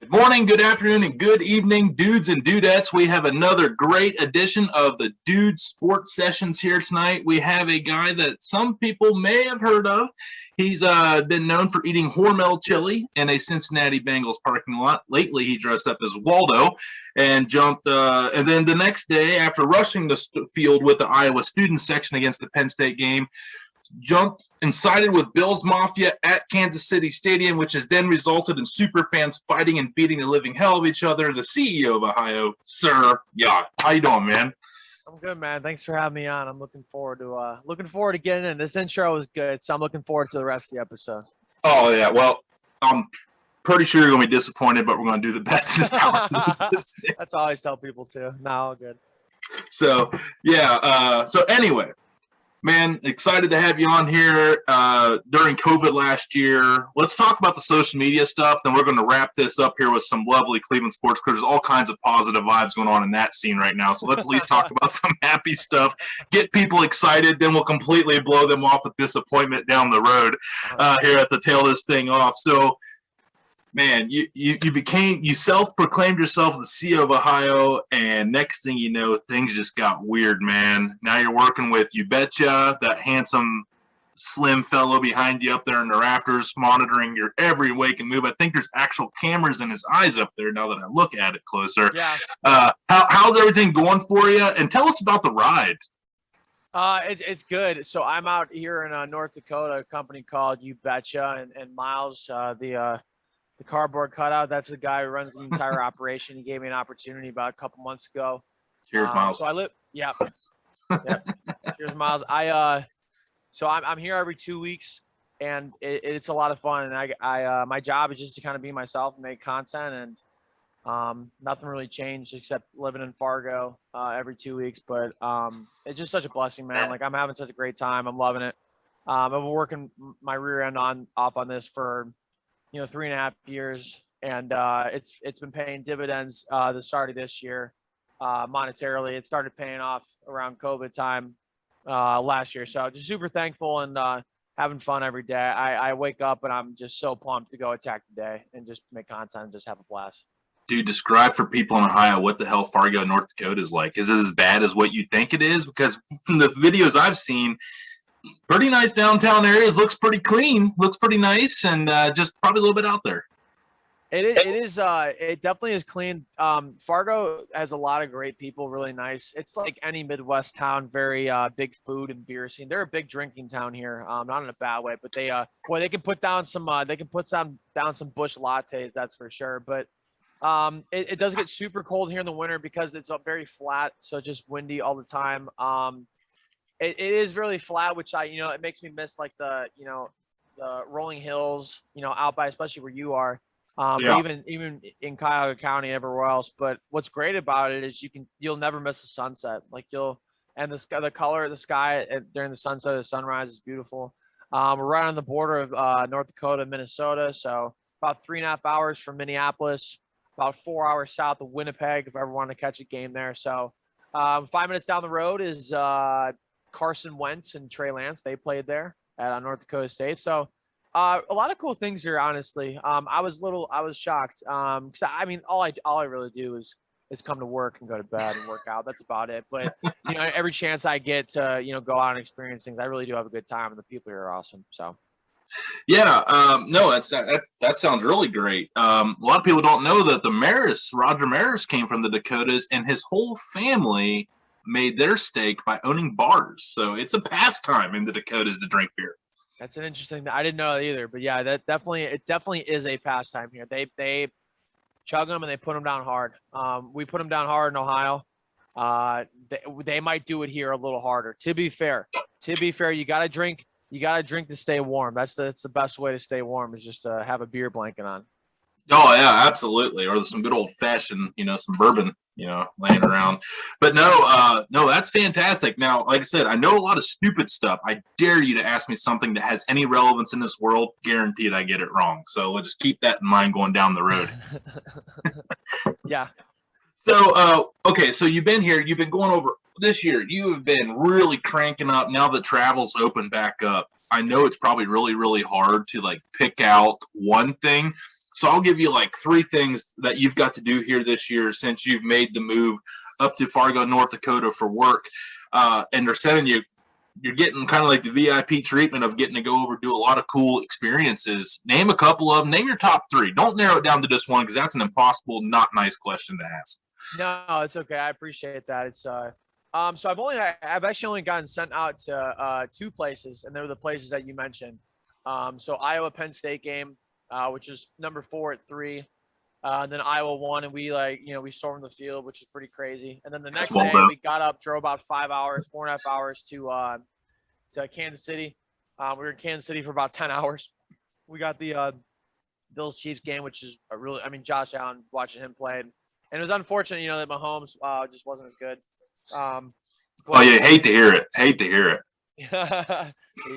Good morning, good afternoon, and good evening, dudes and dudettes. We have another great edition of the Dude Sports Sessions here tonight. We have a guy that some people may have heard of. He's been known for eating Hormel chili in a Cincinnati Bengals parking lot. Lately, he dressed up as Waldo and jumped. And then the next day, after rushing the field with the Iowa students section against the Penn State game, jumped and sided with Bills Mafia at Kansas City Stadium, which has then resulted in super fans fighting and beating the living hell of each other. The CEO of Ohio, Sir Yacht. How you doing, man? I'm good, man. Thanks for having me on. I'm looking forward to getting in. This intro was good, so I'm looking forward to the rest of the episode. Oh yeah, well, I'm pretty sure you're gonna be disappointed, but we're gonna do the best in power. That's all I always tell people too. No, all good. So yeah. So anyway. Man, excited to have you on here during COVID last year. Let's talk about the social media stuff. Then we're going to wrap this up here with some lovely Cleveland sports crews. There's all kinds of positive vibes going on in that scene right now. So let's at least talk about some happy stuff. Get people excited. Then we'll completely blow them off with disappointment down the road here at the tail of this thing off. So, man, you self-proclaimed yourself the CEO of Ohio, and next thing you know, things just got weird, man. Now you're working with You Betcha, that handsome, slim fellow behind you up there in the rafters, monitoring your every wake and move. I think there's actual cameras in his eyes up there now that I look at it closer. Yeah. How's everything going for you? And tell us about the ride. It's good. So I'm out here in North Dakota, a company called You Betcha, and Miles, the cardboard cutout, that's the guy who runs the entire operation. He gave me an opportunity about a couple months ago. Cheers, Miles. So I live, yeah. Cheers, Miles. So I'm here every 2 weeks, and it's a lot of fun. And I my job is just to kind of be myself and make content, and nothing really changed except living in Fargo every 2 weeks. But it's just such a blessing, man. Like, I'm having such a great time. I'm loving it. I've been working my rear end off on this for 3.5 years, and it's been paying dividends the start of this year monetarily. It started paying off around COVID time last year, so just super thankful and having fun every day. I wake up and I'm just so pumped to go attack the day and just make content and just have a blast. Dude, describe for people in Ohio what the hell Fargo, North Dakota is like. Is it as bad as what you think it is? Because from the videos I've seen, pretty nice downtown areas, looks pretty clean, looks pretty nice, and just probably a little bit out there. It definitely is clean. Fargo has a lot of great people, really nice. It's like any Midwest town, very big food and beer scene. They're a big drinking town here, not in a bad way, but they can put down some down some Busch lattes, that's for sure. But it does get super cold here in the winter because it's very flat, so just windy all the time. It is really flat, which it makes me miss like the rolling hills, out by, especially where you are. Yeah. But even in Cuyahoga County, everywhere else. But what's great about it is you'll never miss a sunset. Like the color of the sky during the sunset or the sunrise is beautiful. We're right on the border of North Dakota, Minnesota, so about 3.5 hours from Minneapolis, about 4 hours south of Winnipeg if I ever want to catch a game there. So 5 minutes down the road is Carson Wentz and Trey Lance. They played there at North Dakota State. So a lot of cool things here, honestly. I was shocked. Cause all I really do is come to work and go to bed and work out. That's about it. But every chance I get to, go out and experience things, I really do have a good time, and the people here are awesome. So. Yeah, no, that sounds really great. A lot of people don't know that Roger Maris came from the Dakotas, and his whole family made their stake by owning bars. So it's a pastime in the Dakotas to drink beer. That's an interesting. I didn't know that either, but yeah, it definitely is a pastime here. They chug them and they put them down hard. We put them down hard in Ohio. They might do it here a little harder. To be fair, you gotta drink. You gotta drink to stay warm. That's the best way to stay warm, is just to have a beer blanket on. Oh yeah, absolutely. Or some good old fashioned, some bourbon, laying around. But no, that's fantastic. Now, like I said, I know a lot of stupid stuff. I dare you to ask me something that has any relevance in this world. Guaranteed I get it wrong. So let's just keep that in mind going down the road. Yeah. So, okay, so you've been here. You've been going over this year. You have been really cranking up now that travel's open back up. I know it's probably really, really hard to pick out one thing. So I'll give you like 3 things that you've got to do here this year since you've made the move up to Fargo, North Dakota for work. And they're sending you, you're getting kind of like the VIP treatment of getting to go over, do a lot of cool experiences. Name a couple of them. Name your top 3. Don't narrow it down to just one because that's an impossible, not nice question to ask. No, it's okay. I appreciate that. It's so I've actually only gotten sent out to 2 places, and they were the places that you mentioned. So Iowa Penn State game, which is number 4 at 3. And then Iowa won, and we stormed the field, which is pretty crazy. And then the next day we got up, drove about 4.5 hours to Kansas City. We were in Kansas City for about 10 hours. We got the Bills Chiefs game, which is Josh Allen, watching him play, and it was unfortunate, that Mahomes just wasn't as good. Hate to hear it. Hate to hear it. You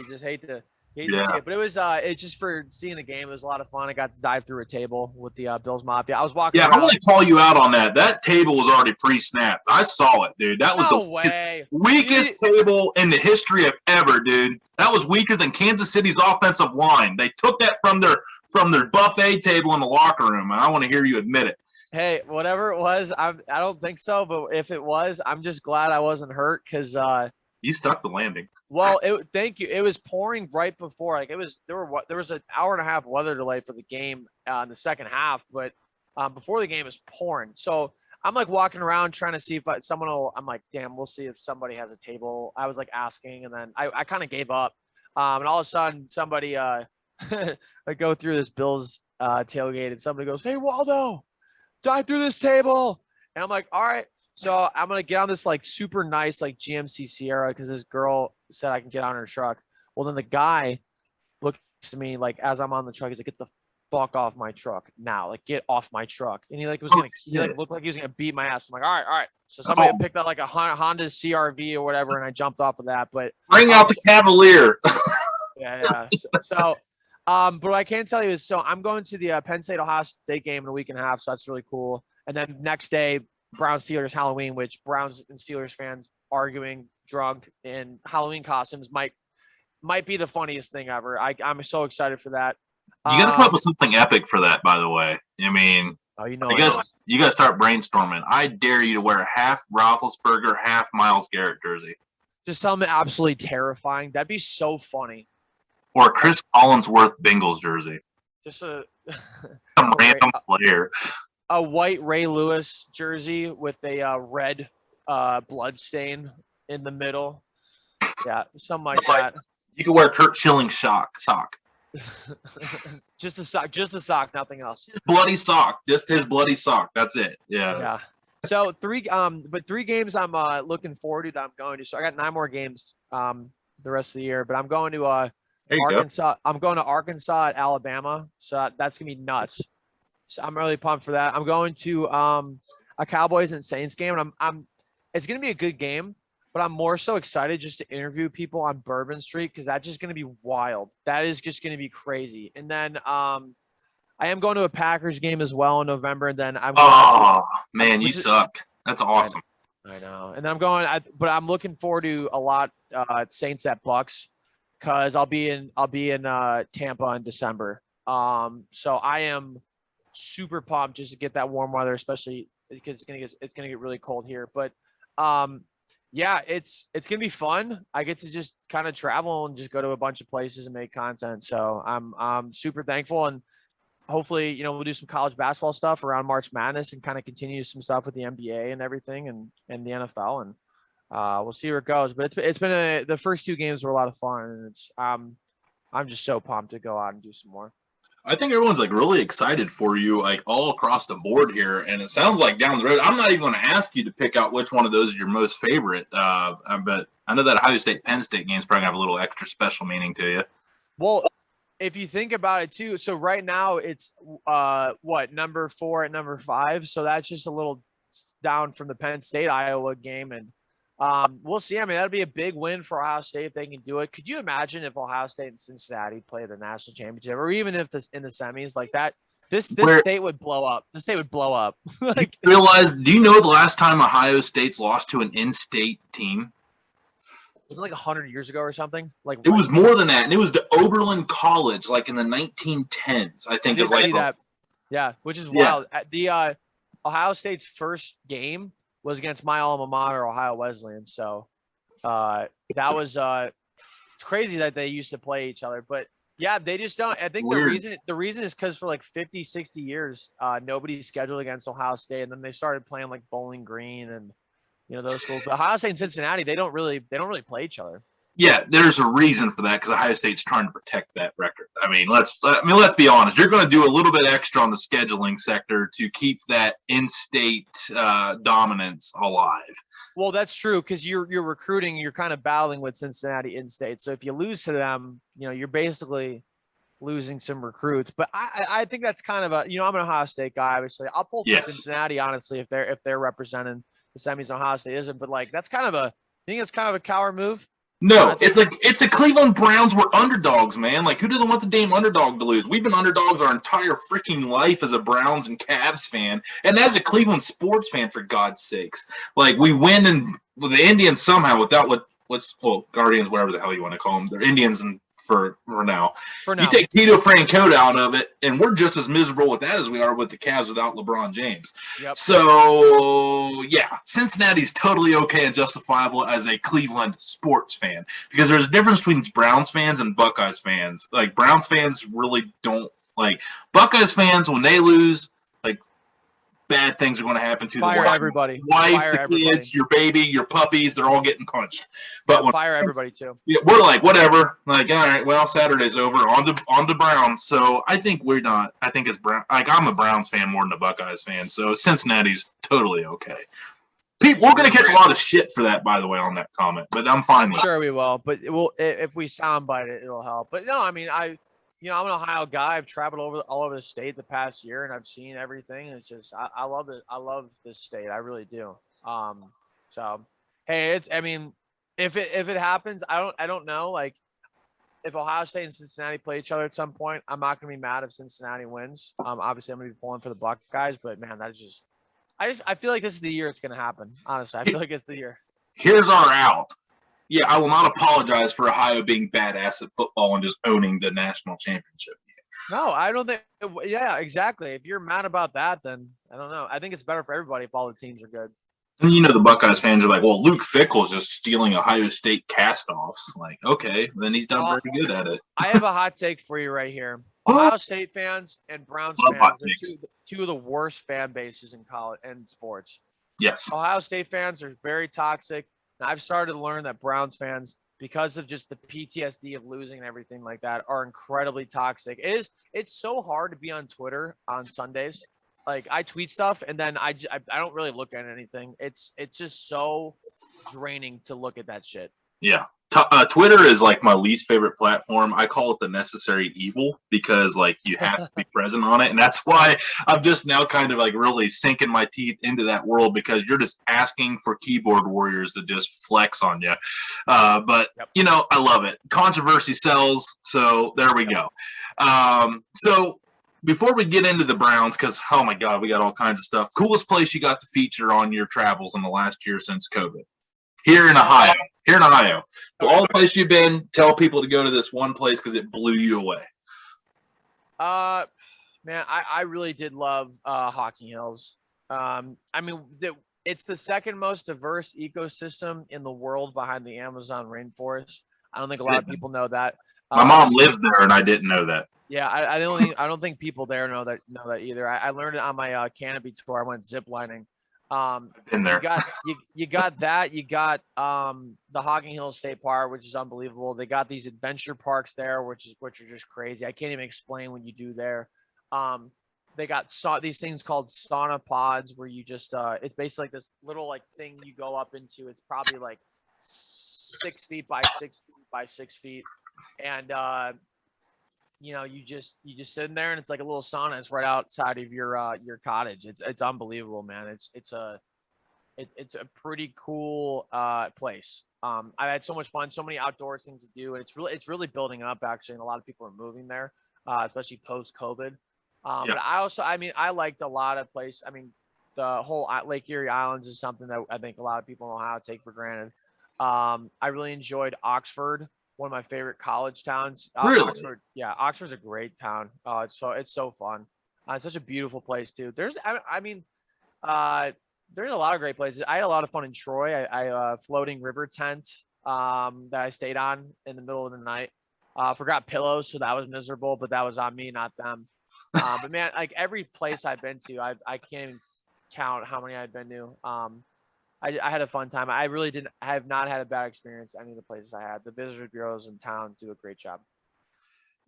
just hate to see it. But it was it's just for seeing the game. It was a lot of fun. I got to dive through a table with the Bills Mafia. I was walking around. I want to call you out on that. That table was already pre-snapped. I saw it, dude. That was weakest table in the history of ever, dude. That was weaker than Kansas City's offensive line. They took that from their buffet table in the locker room, and I want to hear you admit it. Hey, whatever it was, I don't think so. But if it was, I'm just glad I wasn't hurt because you stuck the landing. Well, thank you. It was pouring right before. There was an hour and a half weather delay for the game in the second half, but before the game it was pouring. So I'm like walking around trying to see if someone will. I'm like, damn, we'll see if somebody has a table. I was like asking, and then I kind of gave up. And all of a sudden, somebody I go through this Bills tailgate, and somebody goes, "Hey, Waldo, dive through this table." And I'm like, all right. So I'm going to get on this like super nice like GMC Sierra because this girl said I can get on her truck. Well, then the guy looks to me like as I'm on the truck, he's like, get the fuck off my truck now. Like, get off my truck. And he like was going to, he like looked like he was going to beat my ass. I'm like, all right. So somebody picked up like a Honda CRV or whatever, and I jumped off of that. But bring out the Cavalier. Yeah. So but what I can tell you is, so I'm going to the Penn State Ohio State game in a week and a half. So that's really cool. And then next day, Browns Steelers Halloween, which Browns and Steelers fans arguing drunk in Halloween costumes might be the funniest thing ever. I'm so excited for that. You got to come up with something epic for that, by the way. I mean, you got to start brainstorming. I dare you to wear a half Roethlisberger, half Myles Garrett jersey. Just something absolutely terrifying. That'd be so funny. Or a Chris Collinsworth Bengals jersey. Just some random player. A white Ray Lewis jersey with a red blood stain in the middle. Yeah, something like that. You could wear Kurt Schilling sock. Just the sock, nothing else. His bloody sock, just his bloody sock. That's it. Yeah. Yeah. So 3 games I'm looking forward to that I'm going to. So I got 9 more games the rest of the year, but I'm going to Arkansas. I'm going to Arkansas at Alabama. So that's gonna be nuts. So I'm really pumped for that. I'm going to a Cowboys and Saints game, and it's going to be a good game, but I'm more so excited just to interview people on Bourbon Street because that's just going to be wild. That is just going to be crazy. And then I am going to a Packers game as well in November. And then man, you suck. That's awesome. I know. And then but I'm looking forward to a lot Saints at Bucks because I'll be in Tampa in December. So I am super pumped just to get that warm weather, especially because it's gonna get really cold here. But yeah, it's gonna be fun. I get to just kind of travel and just go to a bunch of places and make content. So I'm super thankful, and hopefully we'll do some college basketball stuff around March Madness and kind of continue some stuff with the NBA and everything and the NFL, and we'll see where it goes. But it's been the first 2 games were a lot of fun, and it's I'm just so pumped to go out and do some more. I think everyone's like really excited for you, like all across the board here. And it sounds like down the road, I'm not even going to ask you to pick out which one of those is your most favorite. But I know that Ohio State Penn State game is probably going to have a little extra special meaning to you. Well, if you think about it too, so right now it's number 4 at number 5. So that's just a little down from the Penn State Iowa game. And we'll see. I mean, that'll be a big win for Ohio State if they can do it. Could you imagine if Ohio State and Cincinnati play the national championship, or even if this in the semis like that? This state would blow up. The state would blow up. Do you know the last time Ohio State's lost to an in-state team? Was it like 100 years ago or something? Like it was more than that, and it was to Oberlin College, like in the 1910s. I think I did see that. Yeah, which is Yeah, wild. The Ohio State's first game was against my alma mater, Ohio Wesleyan. So that was it's crazy that they used to play each other. But yeah, they just don't. I think weird. the reason is because for like 50, 60 years, nobody scheduled against Ohio State, and then they started playing like Bowling Green and those schools. But Ohio State and Cincinnati, they don't really play each other. Yeah, there's a reason for that because Ohio State's trying to protect that record. Let's be honest. You're going to do a little bit extra on the scheduling sector to keep that in-state dominance alive. Well, that's true because you're recruiting, you're kind of battling with Cincinnati in-state. So if you lose to them, you're basically losing some recruits. But I think that's kind of I'm an Ohio State guy. Obviously, I'll pull for Yes. Cincinnati honestly if they're representing the semis. Ohio State isn't, but like that's kind of I think it's kind of a coward move. No, it's a Cleveland Browns were underdogs, man. Like, who doesn't want the damn underdog to lose? We've been underdogs our entire freaking life as a Browns and Cavs fan, and as a Cleveland sports fan, for God's sakes. Like, we win and the Indians somehow without Guardians, whatever the hell you want to call them, they're Indians and for now. You take Tito Francona out of it, and we're just as miserable with that as we are with the Cavs without LeBron James. Yep. So, yeah, Cincinnati's totally okay and justifiable as a Cleveland sports fan because there's a difference between Browns fans and Buckeyes fans. Like, Browns fans really don't like Buckeyes fans when they lose. Bad things are going to happen to fire the everybody. wife, fire the everybody. kids, your baby, your puppies. They're all getting punched. But when fire everybody too. Yeah, we're like whatever. Like, all right, well, Saturday's over. On to Browns. So I think we're not. I think it's Brown. Like, I'm a Browns fan more than a Buckeyes fan. So Cincinnati's totally okay. Pete, we're going to catch a lot of shit for that, by the way, on that comment. But I'm fine with it. Sure, we will. But if we soundbite it, it'll help. But no, I mean, I'm an Ohio guy. I've traveled all over the state the past year, and I've seen everything. It's just I love it. I love this state. I really do. So hey, if it happens, I don't know. Like, if Ohio State and Cincinnati play each other at some point, I'm not gonna be mad if Cincinnati wins. Obviously, I'm gonna be pulling for the Buckeyes, but man, that's just I feel like this is the year it's gonna happen. Honestly, I feel like it's the year. Here's our out. Yeah, I will not apologize for Ohio being badass at football and just owning the national championship. No, I don't think. Yeah, exactly. If you're mad about that, then I don't know. I think it's better for everybody if all the teams are good. And the Buckeyes fans are like, well, Luke Fickle's just stealing Ohio State cast-offs. Like, okay, then he's done very good at it. I have a hot take for you right here. Ohio State fans and Browns fans are two of the worst fan bases in college and sports. Yes. Ohio State fans are very toxic. And I've started to learn that Browns fans, because of just the PTSD of losing and everything like that, are incredibly toxic. It's so hard to be on Twitter on Sundays. Like, I tweet stuff and then I don't really look at anything. It's just so draining to look at that shit. Yeah. Twitter is like my least favorite platform. I call it the necessary evil because like you have to be present on it. And that's why I'm just now kind of like really sinking my teeth into that world because you're just asking for keyboard warriors to just flex on you. But I love it. Controversy sells. So there we go. So before we get into the Browns, because, oh my God, we got all kinds of stuff. Coolest place you got to feature on your travels in the last year since COVID? Here in Ohio. So all the places you've been, tell people to go to this one place because it blew you away. Man, I really did love Hocking Hills. It's the second most diverse ecosystem in the world behind the Amazon rainforest. I don't think a lot of people know that. My mom lives there, and I didn't know that. Yeah, I don't think people there know that either. I learned it on my canopy tour. I went ziplining. Been there. You got that. You got the Hocking Hills State Park, which is unbelievable. They got these adventure parks there, which are just crazy. I can't even explain what you do there. They got these things called sauna pods where you just it's basically like this little like thing you go up into. It's probably like 6 feet by 6 feet by 6 feet, and you just sit in there and it's like a little sauna. It's right outside of your cottage. It's unbelievable, man. It's a pretty cool place. I had so much fun, so many outdoor things to do, and it's really building up actually, and a lot of people are moving there, especially post COVID. But I liked a lot of places. I mean, the whole Lake Erie Islands is something that I think a lot of people know how to take for granted. I really enjoyed Oxford, one of my favorite college towns. Really? Oxford's a great town. It's so fun. It's such a beautiful place too. I mean, uh, there's a lot of great places. I had a lot of fun in Troy. Floating river tent that I stayed on in the middle of the night. Forgot pillows, so that was miserable, but that was on me, not them. But man, like every place I've been to, I can't even count how many I've been to. I had a fun time. I have not had a bad experience any of the places I had. The visitor bureaus in town do a great job.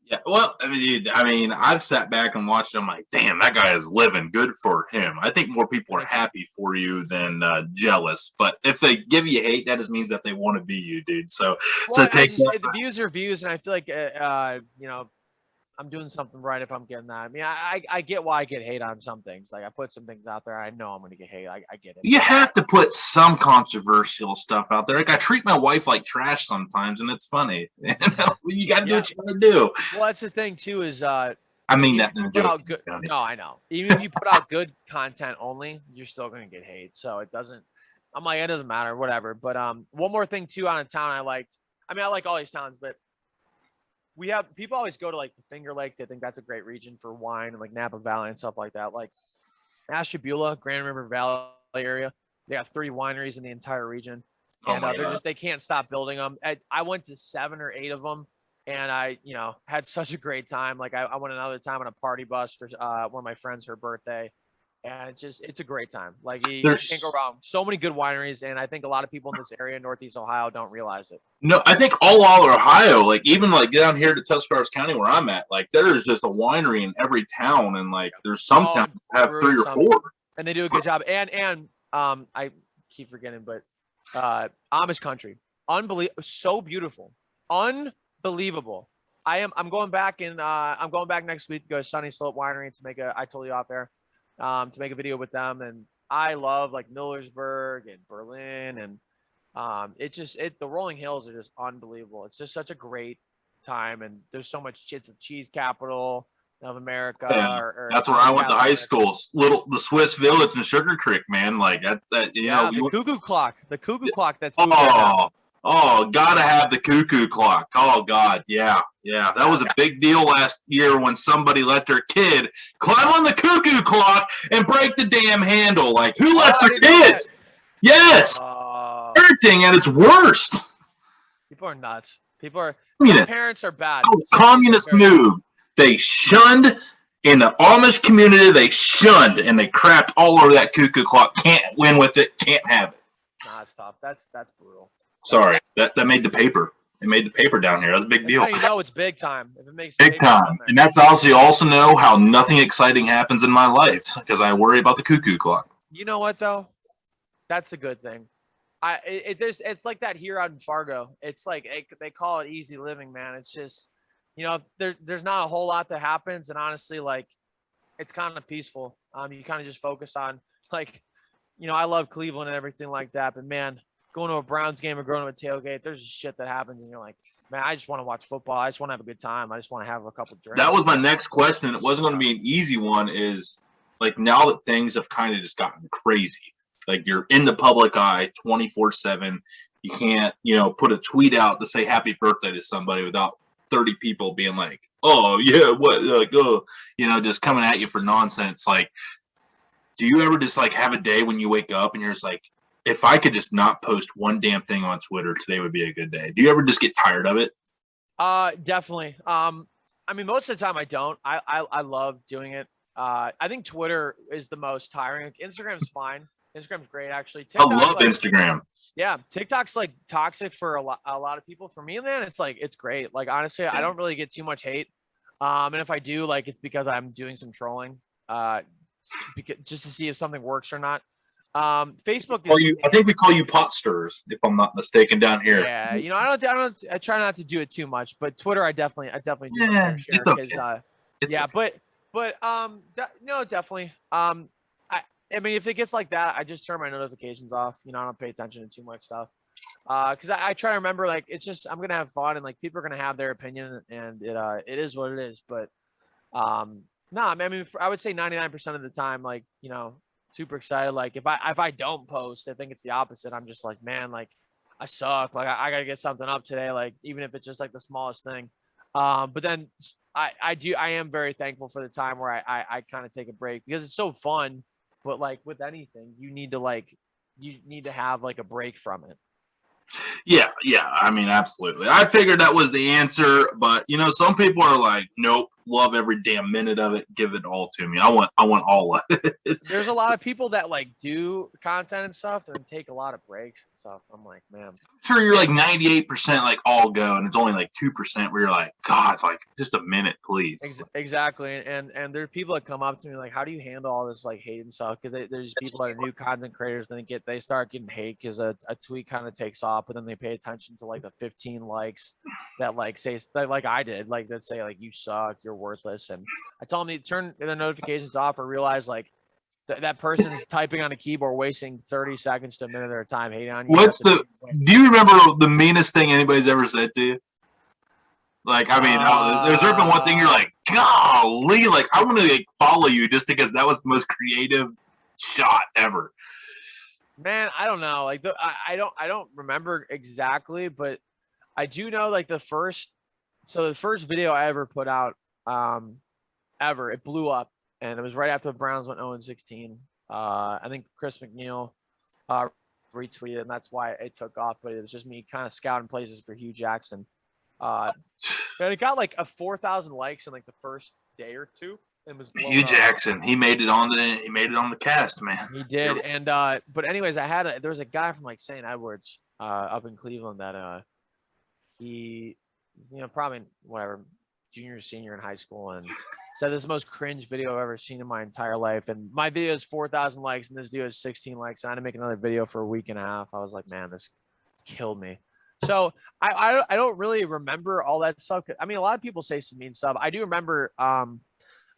Yeah, well, I mean, dude, I've sat back and watched it. I'm like, damn, that guy is living. Good for him. I think more people are happy for you than jealous. But if they give you hate, that just means that they want to be you, dude. So, Well, take that. the views are views, and I feel like I'm doing something right if I'm getting that. I mean, I get why I get hate on some things. Like I put some things out there, I know I'm going to get hate. I get it. You have to put some controversial stuff out there. Like I treat my wife like trash sometimes, and it's funny. You got to do what you got to do. Well, that's the thing too. Is I mean that in a joke. No, I know. Even if you put out good content only, you're still going to get hate. So it doesn't. I'm like, it doesn't matter, whatever. But one more thing too on a town I liked. I mean, I like all these towns, but we have people always go to like the Finger Lakes. I think that's a great region for wine and like Napa Valley and stuff like that. Like Ashtabula, Grand River Valley area. They got 3 wineries in the entire region, and they can't stop building them. I went to 7 or 8 of them, and I had such a great time. Like I went another time on a party bus for one of my friends, her birthday. And it's a great time. Like you can't go wrong. So many good wineries, and I think a lot of people in this area, Northeast Ohio, don't realize it. No, I think all over Ohio, like even like down here to Tuscarawas County where I'm at, like there's just a winery in every town, and like there's some towns that have 3 or 4, and they do a good job. And I keep forgetting, but Amish country, unbelievable, so beautiful, unbelievable. I'm going back I'm going back next week to go to Sunny Slope Winery to make I told you out there. To make a video with them, and I love like Millersburg and Berlin, and the rolling hills are just unbelievable. It's just such a great time, and there's so much. It's the cheese capital of America. Yeah, that's where I went to high school. The Swiss Village in Sugar Creek, man. Like that the cuckoo clock. The cuckoo clock. That's gotta have the cuckoo clock. Oh God, yeah. That was a big deal last year when somebody let their kid climb on the cuckoo clock and break the damn handle. Like who lets their kids? Yes, parenting at its worst. People are nuts. Some parents are bad. Communist move. They shunned in the Amish community. They shunned and they crapped all over that cuckoo clock. Can't win with it. Can't have it. Nah, it's tough. That's brutal. Sorry, that made the paper. It made the paper down here. That's a big deal. How you know it's big time. If it makes big time, and that's also know how nothing exciting happens in my life because I worry about the cuckoo clock. You know what though? That's a good thing. It's like that here out in Fargo. It's like they call it easy living, man. It's just there's not a whole lot that happens, and honestly, like it's kind of peaceful. You kind of just focus on like, I love Cleveland and everything like that, but man, going to a Browns game or going to a tailgate, there's just shit that happens, and you're like, man, I just want to watch football. I just want to have a good time. I just want to have a couple drinks. That was my next question. It wasn't going to be an easy one. Is like now that things have kind of just gotten crazy, like you're in the public eye 24/7. You can't, put a tweet out to say happy birthday to somebody without 30 people being like, oh yeah, what, like, oh, just coming at you for nonsense. Like, do you ever just like have a day when you wake up and you're just like, if I could just not post one damn thing on Twitter, today would be a good day? Do you ever just get tired of it? Definitely. I mean, most of the time I don't. I love doing it. I think Twitter is the most tiring. Instagram's fine. Instagram's great, actually. TikTok's I love Instagram. Yeah, TikTok's like toxic for a lot of people. For me, man, it's like it's great. Like honestly, I don't really get too much hate. And if I do, like it's because I'm doing some trolling, just to see if something works or not. Facebook is. I think we call you pot stirrers, if I'm not mistaken, down here. Yeah, I try not to do it too much, but Twitter, I definitely do. Yeah, it's okay. Definitely. I mean, if it gets like that, I just turn my notifications off. I don't pay attention to too much stuff. Because I try to remember, like, it's just I'm gonna have fun, and like people are gonna have their opinion, and it is what it is. But no, I mean, I would say 99% of the time, like, super excited. Like if I don't post, I think it's the opposite. I'm just like, man, like I suck. Like I gotta get something up today. Like even if it's just like the smallest thing. But then I am very thankful for the time where I kind of take a break because it's so fun. But like with anything, you need to have like a break from it. Yeah. I mean, absolutely. I figured that was the answer, but some people are like, nope, love every damn minute of it. Give it all to me. I want all of it. There's a lot of people that like do content and stuff and take a lot of breaks and stuff. I'm like, man. Sure, you're like 98% like all go, and it's only like 2% where you're like, God, like just a minute, please. Exactly, and there are people that come up to me like, how do you handle all this like hate and stuff? Because there's people that are new content creators, and they start getting hate because a tweet kind of takes off, but then they pay attention to like the 15 likes that like say like I did, like that say like you suck, you're worthless, and I tell them to turn the notifications off or realize like that person's typing on a keyboard, wasting 30 seconds to a minute of their time hating on you. Do you remember the meanest thing anybody's ever said to you? Like, I mean, there's ever been one thing you're like, golly, like I want to like follow you just because that was the most creative shot ever. Man, I don't know. Like I don't remember exactly, but I do know like the first video I ever put out, ever, it blew up. And it was right after the Browns went 0-16. I think Chris McNeil retweeted, and that's why it took off. But it was just me kind of scouting places for Hugh Jackson. But it got like a 4,000 likes in like the first day or two. And was Hugh Jackson, he made it on the cast, man. He did, and but anyways, there was a guy from like St. Edwards up in Cleveland that he probably whatever junior senior in high school and said this is the most cringe video I've ever seen in my entire life, and my video is 4,000 likes and this video is 16 likes. I had to make another video for a week and a half. I was like, man, this killed me. So I don't really remember all that stuff. I mean, a lot of people say some mean stuff. I do remember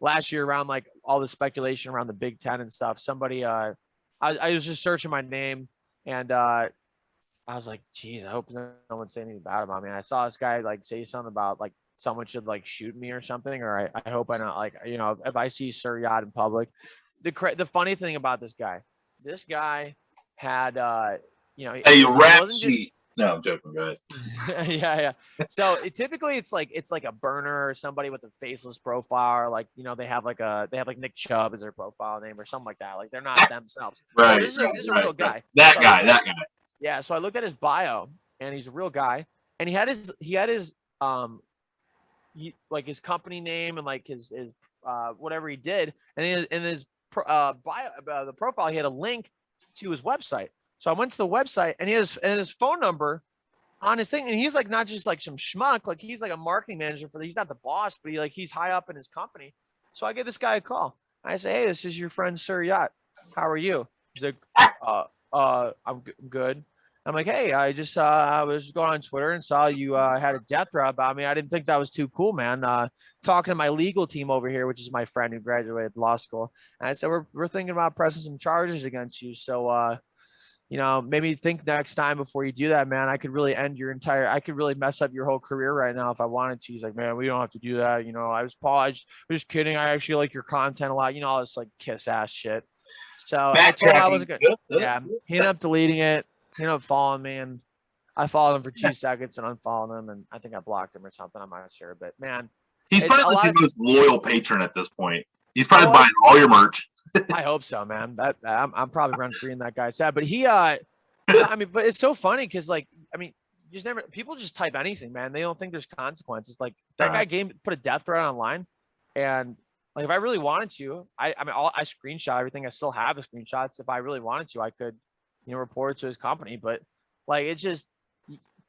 last year around like all the speculation around the Big Ten and stuff. Somebody I was just searching my name and I was like, geez, I hope no one's saying anything bad about me. I saw this guy like say something about like someone should like shoot me or something, or I hope I not like, if I see Sir Yacht in public. The funny thing about this guy had a rap sheet. No, I'm joking. Go ahead. yeah. So typically it's like a burner or somebody with a faceless profile, or like they have like Nick Chubb as their profile name or something like that. Like they're not themselves. Right. This is a real guy. That guy. Yeah. So I looked at his bio, and he's a real guy, and he had his like his company name and like his whatever he did, and in his bio, the profile, he had a link to his website. So I went to the website, and he has his phone number on his thing, and he's like not just like some schmuck, like he's like a marketing manager he's not the boss, but he's high up in his company. So I give this guy a call. I say, hey, this is your friend Sir Yacht. How are you? He's like, I'm good. I'm like, hey, I was going on Twitter and saw you had a death threat about me. I didn't think that was too cool, man. Talking to my legal team over here, which is my friend who graduated law school. And I said, we're thinking about pressing some charges against you. So, maybe think next time before you do that, man. I could really mess up your whole career right now if I wanted to. He's like, man, we don't have to do that. I was just kidding. I actually like your content a lot. All this like kiss ass shit. So I told him I wasn't good. Yeah. He ended up deleting it. He ended up following me, and I followed him for 2 seconds and unfollowed him, and I think I blocked him or something. I'm not sure, but man, he's probably like the most loyal patron at this point. He's probably buying all your merch. I hope so, man. I'm probably run free in that guy's head, but he, but it's so funny because like, people just type anything, man. They don't think there's consequences. Like that guy put a death threat online, and like if I really wanted to, I screenshot everything. I still have the screenshots. If I really wanted to, I could. Report to his company, but like it's just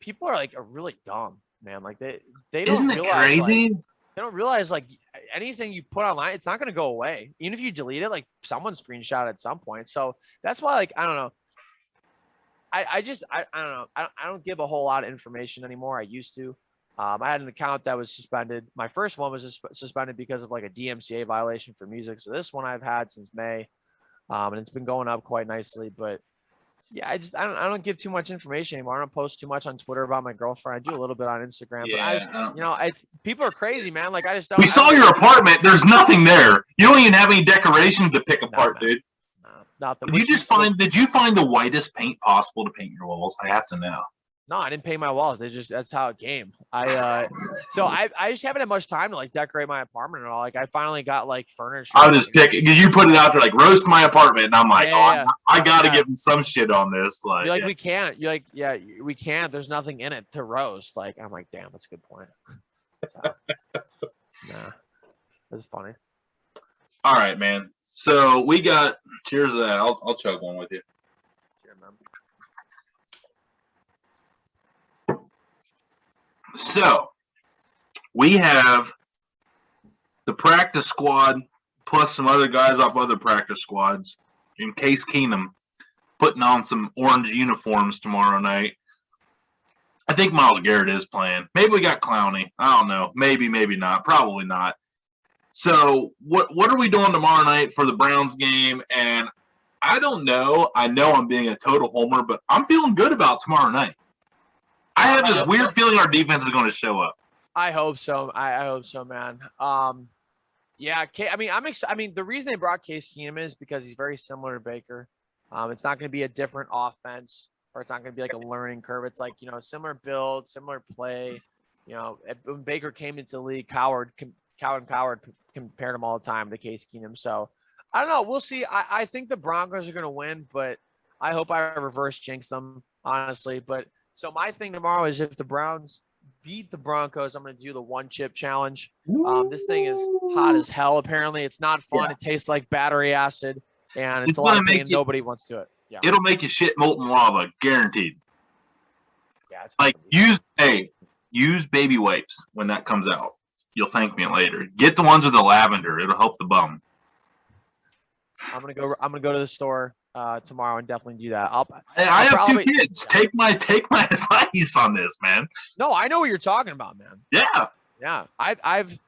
people are like really dumb, man. Like they don't Isn't it crazy? Like, they don't realize like anything you put online, it's not going to go away. Even if you delete it, like someone screenshot at some point. So that's why, like, I don't know. I don't know. I don't give a whole lot of information anymore. I used to. I had an account that was suspended. My first one was suspended because of like a DMCA violation for music. So this one I've had since May, and it's been going up quite nicely. But yeah, I don't give too much information anymore. I don't post too much on Twitter about my girlfriend. I do a little bit on Instagram, but people are crazy, man. Like I just don't. We saw your apartment. There's nothing there. You don't even have any decorations to pick apart, dude. No, nothing. Did you find the whitest paint possible to paint your walls? I have to know. No, I didn't pay my walls. That's how it came. So I just haven't had much time to like decorate my apartment and all. Like I finally got like furniture. I was just picking because you put it out there like roast my apartment, and I'm like, Yeah. I got to give him some shit on this. Like, you're like we can't. You're like, yeah, we can't. There's nothing in it to roast. Like I'm like, damn, that's a good point. So, nah, that's funny. All right, man. So we got cheers to that. I'll chug one with you. Cheers, man. So we have the practice squad plus some other guys off other practice squads in Case Keenum putting on some orange uniforms tomorrow night. I think Myles Garrett is playing. Maybe we got Clowney. I don't know. Maybe not. Probably not. So what are we doing tomorrow night for the Browns game? And I don't know. I know I'm being a total homer, but I'm feeling good about tomorrow night. I have this weird feeling our defense is going to show up. I hope so. I hope so, man. Yeah. I mean, I'm excited. I mean, the reason they brought Case Keenum is because he's very similar to Baker. It's not going to be a different offense, or it's not going to be like a learning curve. It's like, similar build, similar play. When Baker came into the league, Coward compared him all the time to Case Keenum. So I don't know. We'll see. I think the Broncos are going to win, but I hope I reverse jinx them, honestly. But so my thing tomorrow is if the Browns beat the Broncos, I'm going to do the one chip challenge. This thing is hot as hell. Apparently it's not fun. Yeah. It tastes like battery acid, and it's a lot of pain. Nobody wants to do it. Yeah. It'll make you shit molten lava, guaranteed. Yeah. It's like use baby wipes when that comes out. You'll thank me later. Get the ones with the lavender. It'll help the bum. I'm gonna go to the store tomorrow and definitely do that. I have two kids. Take my advice on this, man. No, I know what you're talking about, man. Yeah. Yeah. I've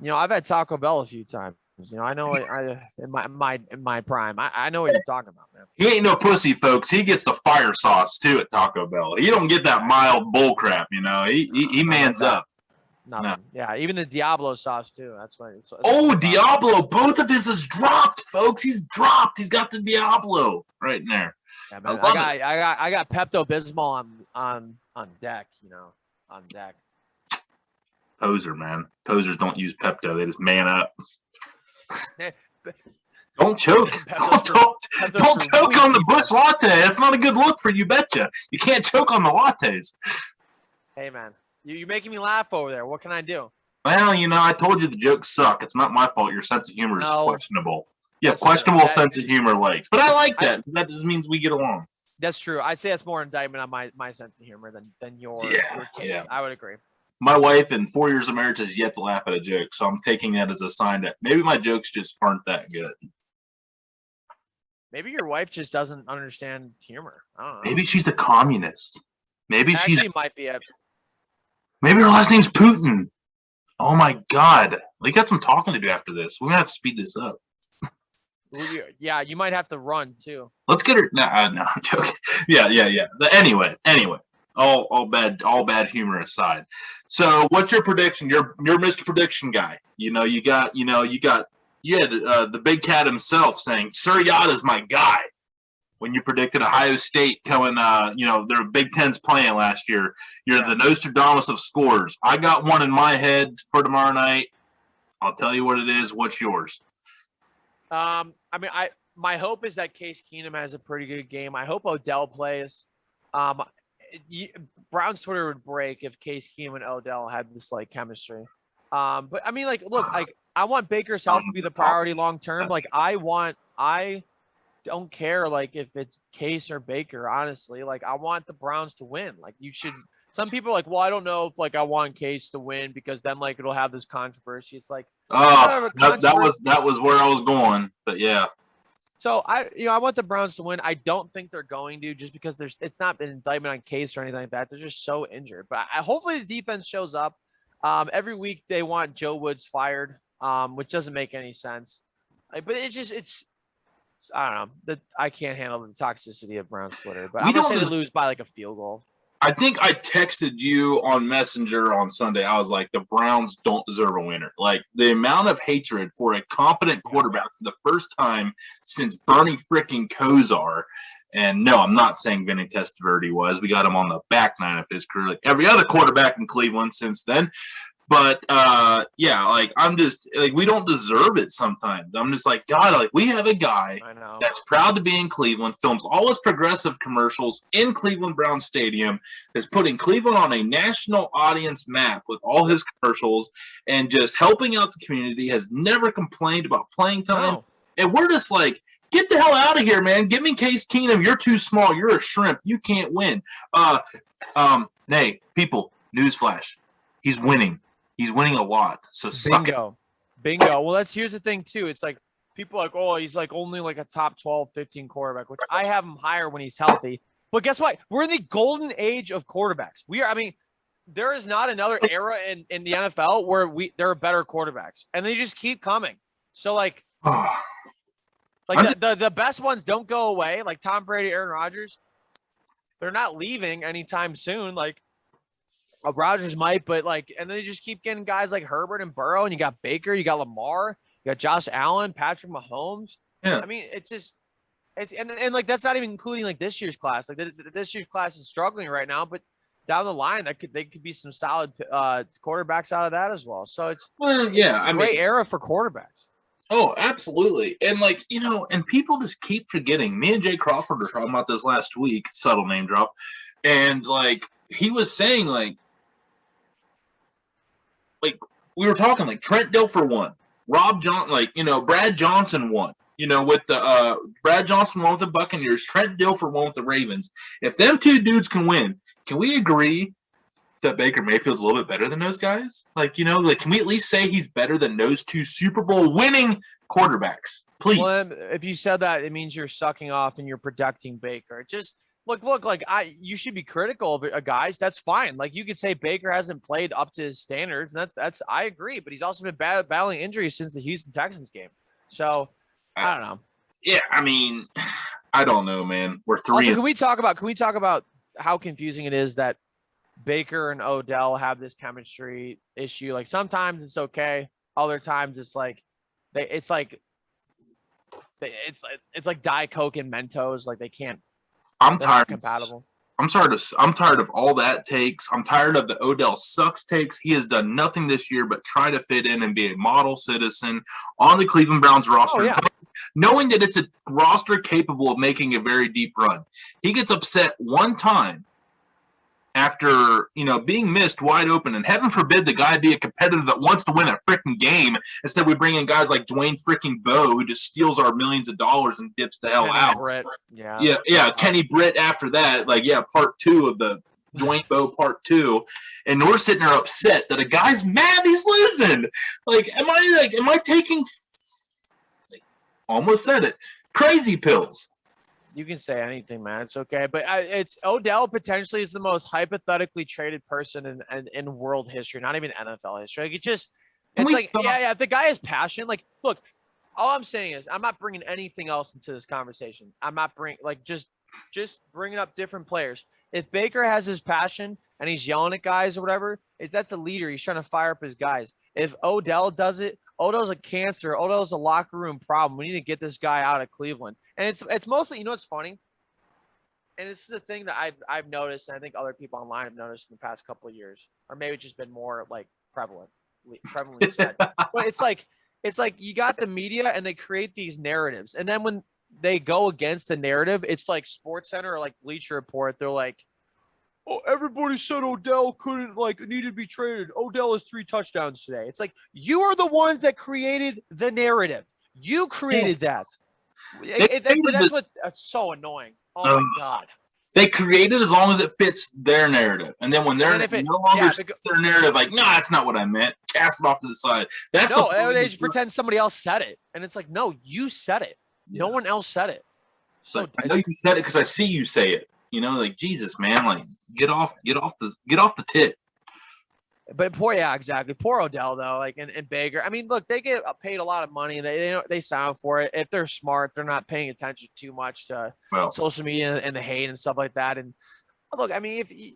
had Taco Bell a few times. I know in my prime. I know what you're talking about, man. He ain't no pussy, folks. He gets the fire sauce too at Taco Bell. He don't get that mild bull crap, He mans up. Nothing. No. Yeah, even the Diablo sauce too. That's what. Diablo! Both of his is dropped, folks. He's dropped. He's got the Diablo right in there. Yeah, man. I got Pepto Bismol on deck. On deck. Poser, man. Posers don't use Pepto. They just man up. Don't choke. Don't choke on the Bush latte. That's not a good look for you. Betcha. You can't choke on the lattes. Hey, man. You're making me laugh over there. What can I do? Well, I told you the jokes suck. It's not my fault. Your sense of humor is questionable. Yeah, questionable sense of humor likes. But I like that because that just means we get along. That's true. I'd say it's more indictment on my sense of humor than your taste. Yeah. I would agree. My wife in 4 years of marriage has yet to laugh at a joke, so I'm taking that as a sign that maybe my jokes just aren't that good. Maybe your wife just doesn't understand humor. I don't know. Maybe she's a communist. Maybe might be a. Maybe her last name's Putin. Oh my God. We got some talking to do after this. We're going to have to speed this up. Yeah, you might have to run too. Let's get her. No, I'm joking. Yeah. Anyway. All bad humor aside. So what's your prediction? You're Mr. Prediction guy. You had the big cat himself saying, Sir Yacht is my guy. When you predicted Ohio State coming, their Big Ten's playing last year. You're the Nostradamus of scores. I got one in my head for tomorrow night. I'll tell you what it is. What's yours? My hope is that Case Keenum has a pretty good game. I hope Odell plays. Brown's Twitter would break if Case Keenum and Odell had this chemistry. But I mean, look, I want Baker's health to be the priority long term. I don't care if it's Case or Baker, honestly. I want the Browns to win. Some people are like, well, I don't know if I want Case to win because then it'll have this controversy. It's that was where I was going, but yeah. So I want the Browns to win. I don't think they're going to, just because it's not an indictment on Case or anything like that. They're just so injured. But hopefully the defense shows up. Every week they want Joe Woods fired, which doesn't make any sense. But it's I don't know. I can't handle the toxicity of Browns Twitter. But I'm gonna say they lose by a field goal. I think I texted you on Messenger on Sunday. I was like, the Browns don't deserve a winner. The amount of hatred for a competent quarterback for the first time since Bernie freaking Kosar. And no, I'm not saying Vinny Testaverde was. We got him on the back nine of his career, like every other quarterback in Cleveland since then. But yeah, like I'm just like we don't deserve it sometimes. I'm just like, God, like we have a guy that's proud to be in Cleveland, films all his progressive commercials in Cleveland Brown Stadium, is putting Cleveland on a national audience map with all his commercials and just helping out the community, has never complained about playing time. No. And we're just like, get the hell out of here, man. Give me Case Keenum. You're too small. You're a shrimp. You can't win. Nay, people, newsflash. He's winning. He's winning a lot. So Bingo. Well, here's the thing too. It's like people are like, oh, he's like only like a top 12, 15 quarterback, which I have him higher when he's healthy. But guess what? We're in the golden age of quarterbacks. There is not another era in the NFL where there are better quarterbacks, and they just keep coming. So like the best ones don't go away. Like Tom Brady, Aaron Rodgers, they're not leaving anytime soon. Like Rodgers might, but like, and then they just keep getting guys like Herbert and Burrow, and you got Baker, you got Lamar, you got Josh Allen, Patrick Mahomes. Yeah. I mean, and like that's not even including like this year's class. Like this year's class is struggling right now, but down the line, they could be some solid quarterbacks out of that as well. So it's a great era for quarterbacks. Oh, absolutely. And like, and people just keep forgetting. Me and Jay Crawford were talking about this last week, subtle name drop. And like, he was saying like we were talking like Trent Dilfer won, Brad Johnson won, with the Brad Johnson won with the Buccaneers, Trent Dilfer won with the Ravens. If them two dudes can win, can we agree that Baker Mayfield's a little bit better than those guys? Like, can we at least say he's better than those two Super Bowl winning quarterbacks? Please. Well, if you said that, it means you're sucking off and you're protecting Baker. Just look, like you should be critical of a guy. That's fine. Like you could say Baker hasn't played up to his standards, and that's I agree. But he's also been battling injuries since the Houston Texans game. So I don't know. Yeah, I mean, I don't know, man. We're three. Also, can we talk about how confusing it is that Baker and Odell have this chemistry issue? Like sometimes it's okay, other times it's like it's like Diet Coke and Mentos. Like they can't. I'm tired. Compatible. I'm tired of all that takes. I'm tired of the Odell sucks takes. He has done nothing this year but try to fit in and be a model citizen on the Cleveland Browns roster. Oh, yeah. Knowing that it's a roster capable of making a very deep run. He gets upset one time after, being missed wide open, and heaven forbid the guy be a competitor that wants to win a freaking game. Instead, we bring in guys like Dwayne freaking Bowe, who just steals our millions of dollars and dips the hell out. Britt. Yeah. Kenny Britt after that, part 2 of the Dwayne Bowe part 2. And we're sitting there upset that a guy's mad he's losing. Am I taking, almost said it, crazy pills? You can say anything, man. It's okay. But it's Odell potentially is the most hypothetically traded person in world history, not even NFL history. Like if the guy has passion. Like, look, all I'm saying is I'm not bringing anything else into this conversation. I'm not bringing just bringing up different players. If Baker has his passion and he's yelling at guys or whatever, that's a leader. He's trying to fire up his guys. If Odell does it, Odell's a cancer. Odell's a locker room problem. We need to get this guy out of Cleveland. And it's mostly, it's funny. And this is a thing that I've noticed, and I think other people online have noticed in the past couple of years, or maybe it's just been more like prevalently said. But it's like you got the media and they create these narratives, and then when they go against the narrative, it's like SportsCenter or like Bleacher Report. They're like, oh, everybody said Odell needed to be traded. Odell has 3 touchdowns today. It's like, you are the ones that created the narrative. You created that. That's so annoying. Oh my God. They create it as long as it fits their narrative. And then when no longer fits their narrative, like, no, that's not what I meant. Cast it off to the side. They just pretend somebody else said it. And it's like, no, you said it. Yeah. No one else said it. So I know you said it because I see you say it. Jesus, man, get off the tit. But exactly. Poor Odell though, and Baker. I mean, look, they get paid a lot of money. They sign for it. If they're smart, they're not paying attention too much to social media and the hate and stuff like that. And look, I mean,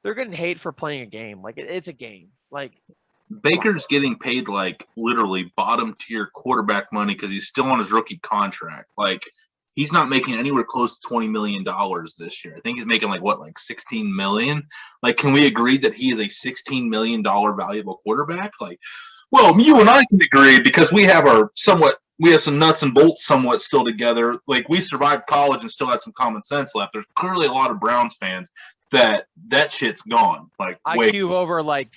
they're getting hate for playing a game, it's a game. Baker's getting paid literally bottom tier quarterback money because he's still on his rookie contract. he's not making anywhere close to $20 million this year. I think he's making like 16 million. Like, can we agree that he is a $16 million valuable quarterback? Like, well, you and I can agree because we have some nuts and bolts somewhat still together. Like, we survived college and still have some common sense left. There's clearly a lot of Browns fans that shit's gone. Like, IQ over like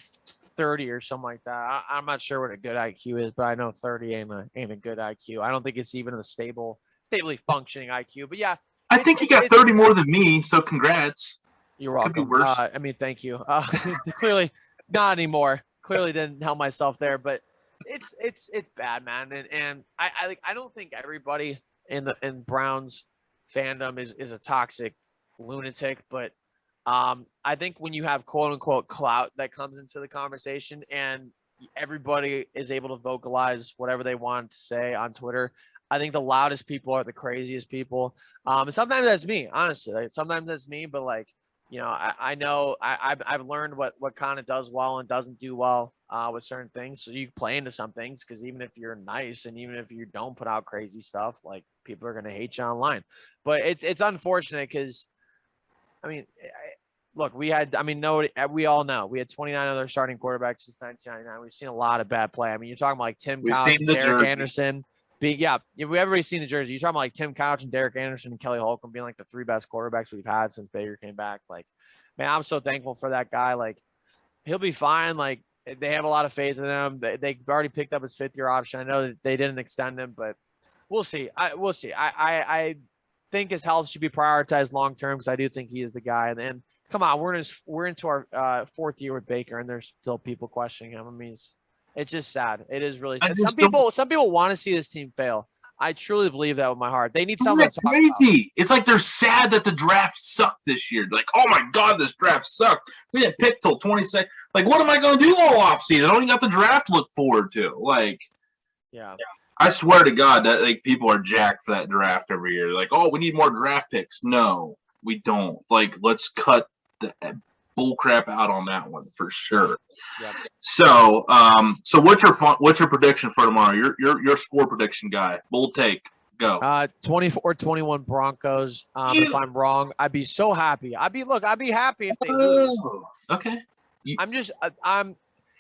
30 or something like that. I'm not sure what a good IQ is, but I know 30 ain't a good IQ. I don't think it's even a stably functioning IQ. But yeah, I think he got 30 more than me. So congrats. You're welcome. Could be worse. I mean, thank you. Clearly not anymore. Clearly didn't help myself there, but it's bad, man. And I don't think everybody in Browns fandom is a toxic lunatic, but I think when you have quote unquote clout that comes into the conversation and everybody is able to vocalize whatever they want to say on Twitter, I think the loudest people are the craziest people. And sometimes that's me, honestly. Like, sometimes that's me, but like, you know, I know I've learned what kind of does well and doesn't do well with certain things. So you play into some things because even if you're nice and even if you don't put out crazy stuff, like people are going to hate you online. But it's unfortunate because, I mean, look, we all know we had 29 other starting quarterbacks since 1999. We've seen a lot of bad play. I mean, you're talking about like Tim Couch, Derek Anderson. Everybody's seen the jersey. You're talking about like Tim Couch and Derek Anderson and Kelly Holcomb being like the three best quarterbacks we've had since Baker came back. Like, man, I'm so thankful for that guy. Like, he'll be fine. Like, they have a lot of faith in him. They've already picked up his fifth-year option. I know that they didn't extend him, but we'll see. We'll see. I think his health should be prioritized long term because I do think he is the guy. And then, come on, we're into our fourth year with Baker, and there's still people questioning him. I mean, it's just sad. It is really sad. Some people want to see this team fail. I truly believe that with my heart. They need something to talk crazy. about. It's like they're sad that the draft sucked this year. Like, oh my God, this draft sucked. We didn't pick till 22nd. Like, what am I going to do all offseason? I don't even got the draft to look forward to. Like, yeah. I swear to God that like people are jacked for that draft every year. Like, oh, we need more draft picks. No, we don't. Like, let's cut the bull crap out on that one for sure. Yep. So, what's your prediction for tomorrow? Your score prediction guy. Bold take. Go. 24-21 Broncos. If I'm wrong, I'd be so happy. I'd be happy if they lose. Okay. And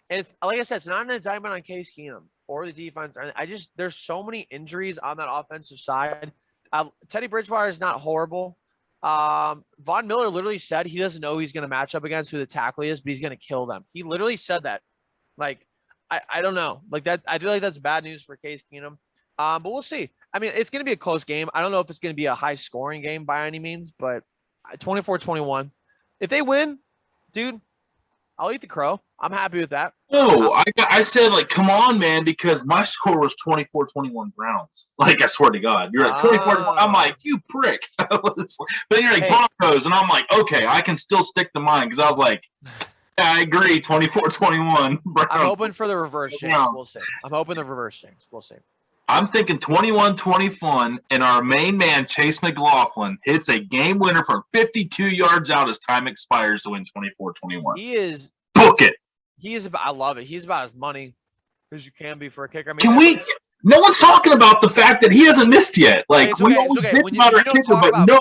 it's like I said, it's not an indictment on Case Keenum or the defense. There's so many injuries on that offensive side. Teddy Bridgewater is not horrible. Von Miller literally said he doesn't know who he's going to match up against, who the tackle is, but he's going to kill them. He literally said that. Like, I don't know. Like that, I feel like that's bad news for Case Keenum. But we'll see. I mean, it's going to be a close game. I don't know if it's going to be a high-scoring game by any means, but 24-21. If they win, dude, I'll eat the crow. I'm happy with that. No, I said, like, come on, man, because my score was 24-21 Browns. Like, I swear to God. You're at 24-21. I'm like, you prick. Then you're like, Broncos, and I'm like, okay, I can still stick to mine because I was like, yeah, I agree, 24-21 Browns. I'm hoping for the reverse jinx. We'll see. I'm hoping the reverse jinx. We'll see. I'm thinking 21-21, and our main man, Chase Mclaughlin, hits a game winner from 52 yards out as time expires to win 24-21. He is. Book it. He is about. I love it. He's about as money as you can be for a kicker. I mean, can we? No one's talking about the fact that he hasn't missed yet. Like, okay, we always bitch about our kicker, but no,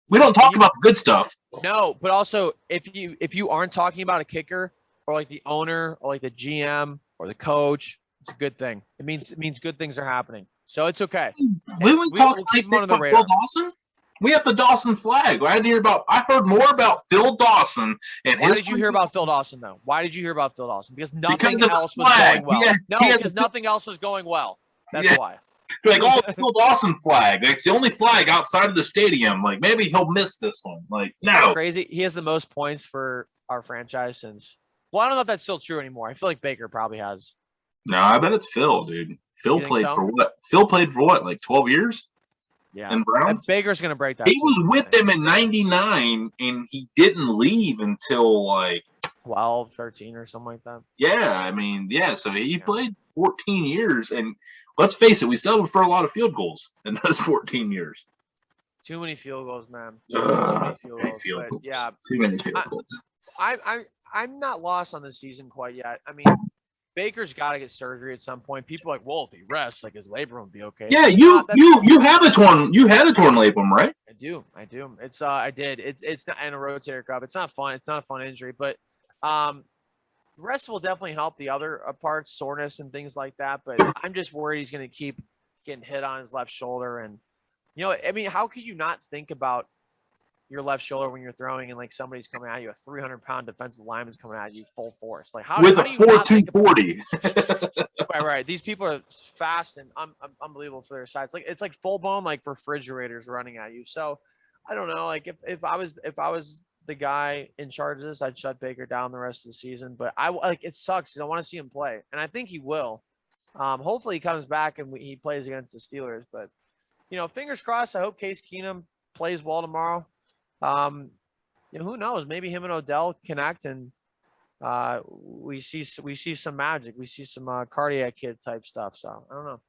we don't talk about the good stuff. No, but also if you aren't talking about a kicker or like the owner or like the GM or the coach, it's a good thing. It means good things are happening. So it's okay. We talk about Phil Dawson. We have the Dawson flag. I heard more about Phil Dawson and Why did you hear about Phil Dawson though? Why did you hear about Phil Dawson? Because nothing else was going well. Because nothing else was going well. That's why. Like, oh, Phil Dawson flag. Like, it's the only flag outside of the stadium. Like, maybe he'll miss this one. Like, no. Crazy. He has the most points for our franchise since. Well, I don't know if that's still true anymore. I feel like Baker probably has. No, I bet it's Phil, dude. Phil played for what? Phil played for what? Like 12 years? Yeah. And Browns? And Baker's going to break that. He was with them in 99, and he didn't leave until like 12, 13 or something like that. Yeah, I mean, so he played 14 years, and let's face it, we settled for a lot of field goals in those 14 years. Too many field goals, man. Too many field goals. Yeah. Too many field goals. I'm not lost on the season quite yet. I mean, Baker's got to get surgery at some point. People are like, well, if he rests, like his labrum will be okay. Yeah, Like, you had a torn labrum, right? I do. It's I did. It's not in a rotator cuff. It's not fun. It's not a fun injury, but rest will definitely help the other parts, soreness and things like that. But I'm just worried he's going to keep getting hit on his left shoulder. And, you know, I mean, how could you not think about your left shoulder when you're throwing and like somebody's coming at you, a 300-pound defensive lineman's coming at you full force? Like how with a a 4.240. Right. These people are fast and unbelievable for their size. Like it's like full blown like refrigerators running at you. So I don't know. Like if I was the guy in charge of this, I'd shut Baker down the rest of the season. But I like it sucks because I want to see him play, and I think he will. Hopefully he comes back and he plays against the Steelers. But you know, fingers crossed. I hope Case Keenum plays well tomorrow. You know, who knows? Maybe him and Odell connect, and we see some magic. We see some cardiac kid type stuff. So I don't know.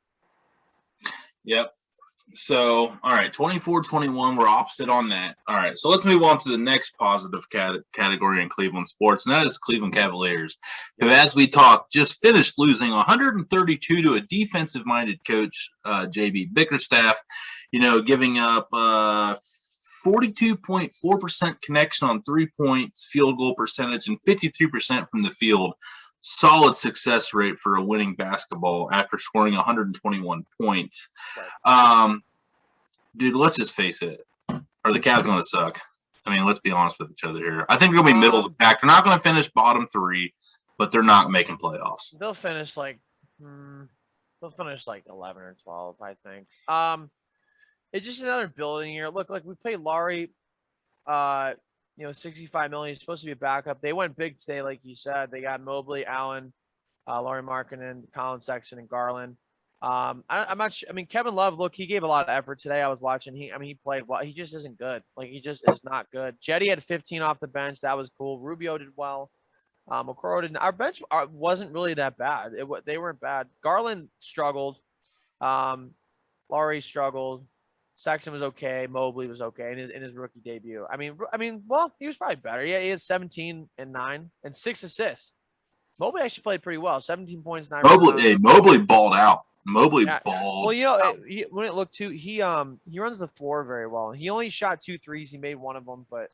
Yep. So, all right, 24-21, we're opposite on that. All right, so let's move on to the next positive category in Cleveland sports, and that is Cleveland Cavaliers, who, as we talked, just finished losing 132 to a defensive-minded coach, JB Bickerstaff, you know, giving up 42.4% connection on 3 points, field goal percentage, and 53% from the field. Solid success rate for a winning basketball after scoring 121 points. Dude, let's just face it. Are the Cavs going to suck? I mean, let's be honest with each other here. I think they're going to be middle of the pack. They're not going to finish bottom three, but they're not making playoffs. They'll finish like 11 or 12, I think. It's just another building year. Look, like we played Laurie, you know, $65 million. He's supposed to be a backup. They went big today, like you said. They got Mobley, Allen, Laurie Markkinen, Colin Sexton, and Garland. I'm not sure. I mean, Kevin Love, look, he gave a lot of effort today. I was watching. He played well. He just isn't good. Like, he just is not good. Jetty had 15 off the bench. That was cool. Rubio did well. Okoro didn't. Our bench wasn't really that bad. They weren't bad. Garland struggled. Laurie struggled. Sexton was okay. Mobley was okay in his rookie debut. I mean, well, he was probably better. Yeah, he had 17 and 9 and 6 assists. Mobley actually played pretty well. 17 points, 9. Mobley balled out. Mobley balled. Well, you know, when it looked too, he runs the floor very well. He only shot 2 threes. He made one of them, but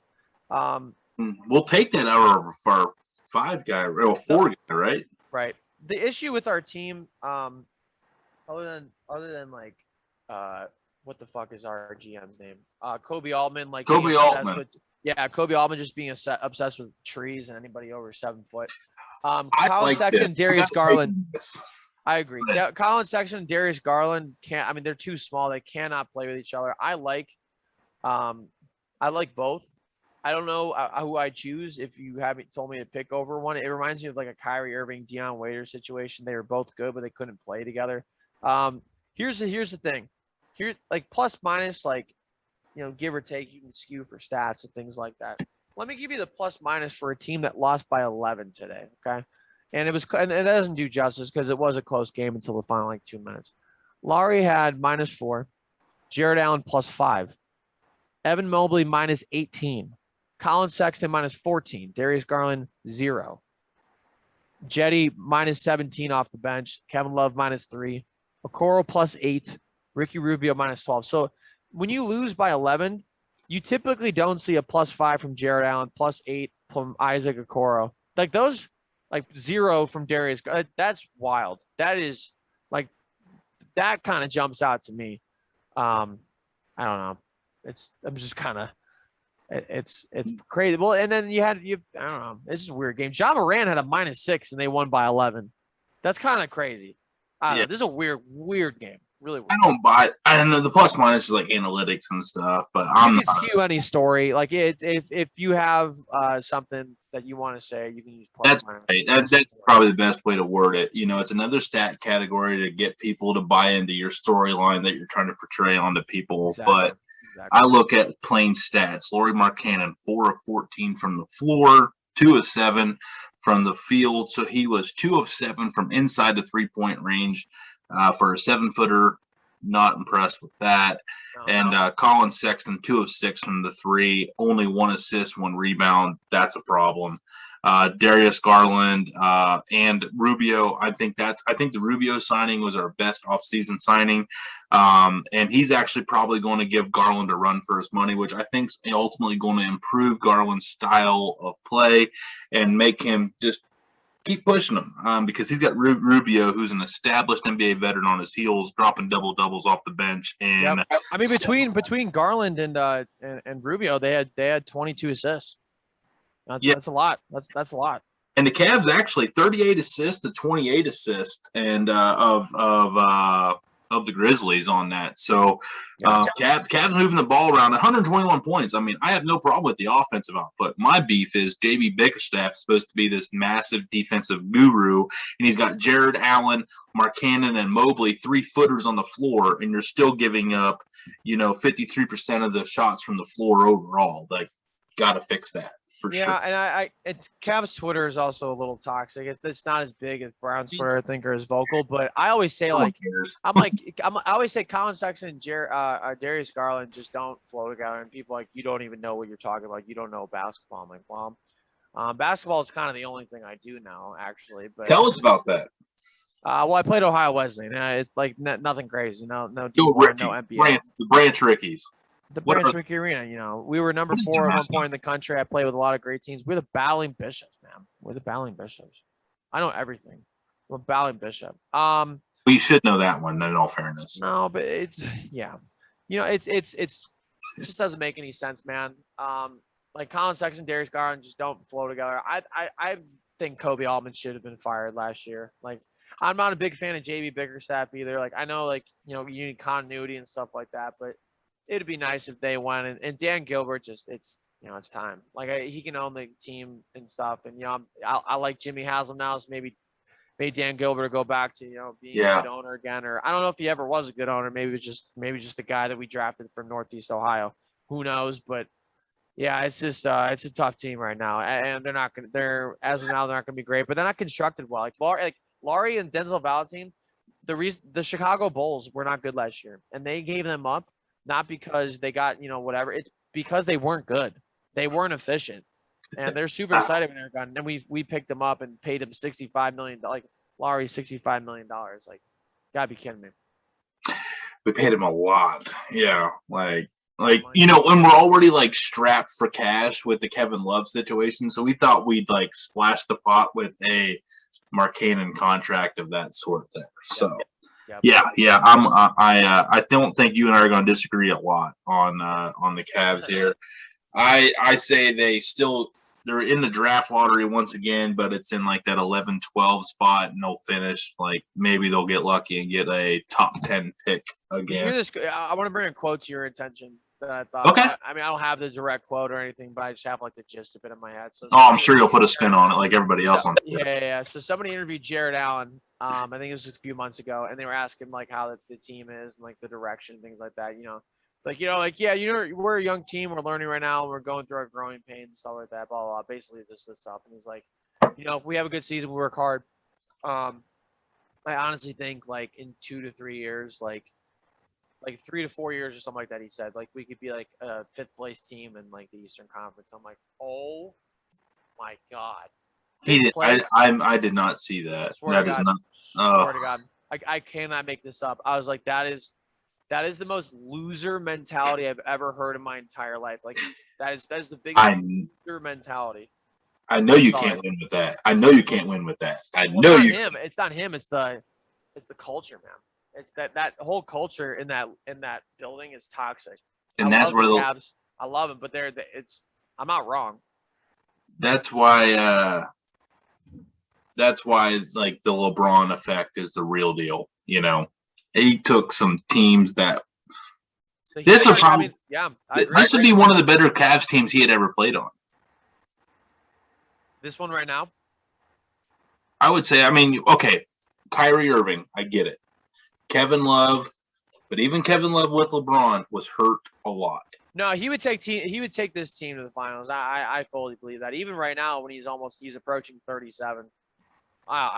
we'll take that out of our 5 guy or 4 guy, right? Right. The issue with our team, other than like what the fuck is our GM's name? Kobe Altman. Like Kobe Altman. Kobe Altman just being obsessed with trees and anybody over 7 foot. Colin like Sexton, this. Darius Garland. I agree. Colin Sexton and Darius Garland can't. I mean, they're too small. They cannot play with each other. I like both. I don't know who I choose. If you haven't told me to pick over one, it reminds me of like a Kyrie Irving, Deion Waiters situation. They were both good, but they couldn't play together. Here's the thing. Here, like plus minus, like, you know, give or take, you can skew for stats and things like that. Let me give you the plus minus for a team that lost by 11 today. Okay. And it doesn't do justice because it was a close game until the final like 2 minutes. Laurie had -4, Jared Allen +5, Evan Mobley -18, Colin Sexton -14, Darius Garland 0, Jetty -17 off the bench, Kevin Love -3, Okoro +8, Ricky Rubio -12. So when you lose by 11, you typically don't see a +5 from Jared Allen, +8 from Isaac Okoro. Like those, like 0 from Darius. That's wild. That is like, that kind of jumps out to me. I don't know. I'm just kind of, it's crazy. Well, and then I don't know. It's just a weird game. Ja Morant had a -6 and they won by 11. That's kind of crazy. I don't know. This is a weird game. Really weird. I don't buy it. I don't know. The plus minus is like analytics and stuff, but I'm not skew any story. Like if you have something that you want to say, you can use plus minus. Right. That's probably the best way to word it. You know, it's another stat category to get people to buy into your storyline that you're trying to portray onto people. Exactly. But I look at plain stats. Laurie Markkinen, 4 of 14 from the floor, 2 of 7 from the field. So he was 2 of 7 from inside the 3-point range. For a 7-footer, not impressed with that. And Colin Sexton, 2 of 6 from the 3, only 1 assist, 1 rebound. That's a problem. Darius Garland, and Rubio. I think the Rubio signing was our best offseason signing. And he's actually probably going to give Garland a run for his money, which I think is ultimately going to improve Garland's style of play and make him just keep pushing him, because he's got Rubio, who's an established NBA veteran on his heels, dropping double doubles off the bench. And I mean, between Garland and Rubio, they had 22 assists. That's a lot. That's a lot. And the Cavs actually 38 assists to 28 assists, and of the Grizzlies on that. So Cavs moving the ball around. 121 points. I mean, I have no problem with the offensive output. My beef is JB Bickerstaff is supposed to be this massive defensive guru, and he's got Jared Allen, Markkanen, and Mobley 3-footers on the floor, and you're still giving up, 53% of the shots from the floor overall. Like, got to fix that. For sure. And Cavs Twitter is also a little toxic. It's not as big as Brown's Twitter, I think, or as vocal. But I always say I always say Colin Sexton and Darius Garland just don't flow together, and people you don't even know what you're talking about. You don't know basketball. I'm like, well, basketball is kind of the only thing I do now, actually. But tell us about that. Well, I played Ohio Wesleyan. It's like nothing crazy. No NBA. The Branch Rickies. The Branch Rickey Arena, we were number 4 at one point in the country. I played with a lot of great teams. We're the Battling Bishops, man. We're the Battling Bishops. I know everything. I'm a Battling Bishop. We should know that one, in all fairness. No, but it's it just doesn't make any sense, man. Like Colin Sexton, Darius Garland just don't flow together. I think Kobe Altman should have been fired last year. Like, I'm not a big fan of JB Bickerstaff either. Like, I know, you need continuity and stuff like that, but it'd be nice if they went. And Dan Gilbert, it's time. Like, he can own the team and stuff. And I like Jimmy Haslam now, so maybe Dan Gilbert go back to being a good owner again. Or I don't know if he ever was a good owner. Maybe just the guy that we drafted from Northeast Ohio. Who knows? But yeah, it's just it's a tough team right now, and they're not gonna. As of now, they're not gonna be great. But they're not constructed well. Like Laurie and Denzel Valentine, the Chicago Bulls were not good last year, and they gave them up. Not because they got, whatever. It's because they weren't good. They weren't efficient. And they're super excited when they're gone. And we picked them up and paid them $65 million. Like, Laurie, $65 million. Like, gotta be kidding me. We paid him a lot. Yeah. Like when we're already, strapped for cash with the Kevin Love situation. So we thought we'd, splash the pot with a Markkanen contract of that sort there. So. Yep. Yeah. I don't think you and I are going to disagree a lot on the Cavs here. I say they're in the draft lottery once again, but it's in that 11-12 spot, and they'll finish maybe they'll get lucky and get a top 10 pick again. I want to bring a quote to your attention that I thought. Okay. I don't have the direct quote or anything, but I just have the gist of it in my head. So I'm sure you'll put a spin on it like everybody else on it. Yeah. So somebody interviewed Jared Allen. I think it was a few months ago, and they were asking how the team is and the direction, things like that. We're a young team, we're learning right now, and we're going through our growing pains and stuff like that. Blah blah. Blah. Basically, this stuff. And he's like, if we have a good season, we work hard. I honestly think in 2 to 3 years, 3 to 4 years or something like that. He said we could be a 5th place team in the Eastern Conference. I'm like, oh my god. He did. I did not see that. That is not. Swear to God, I cannot make this up. I was like, that is the most loser mentality I've ever heard in my entire life. That is the biggest loser mentality. I know you can't win with that. I know you can't win with that. It's not him. It's the culture, man. It's that whole culture in that building is toxic. And that's where the Cavs. I love them, but I'm not wrong. That's why. That's why, the LeBron effect is the real deal. He took some teams that. This would probably. This would be one of the better Cavs teams he had ever played on. This one right now. I would say. Okay, Kyrie Irving, I get it. Kevin Love, but even Kevin Love with LeBron was hurt a lot. No, he would take this team to the finals. I fully believe that. Even right now, when he's approaching 37. When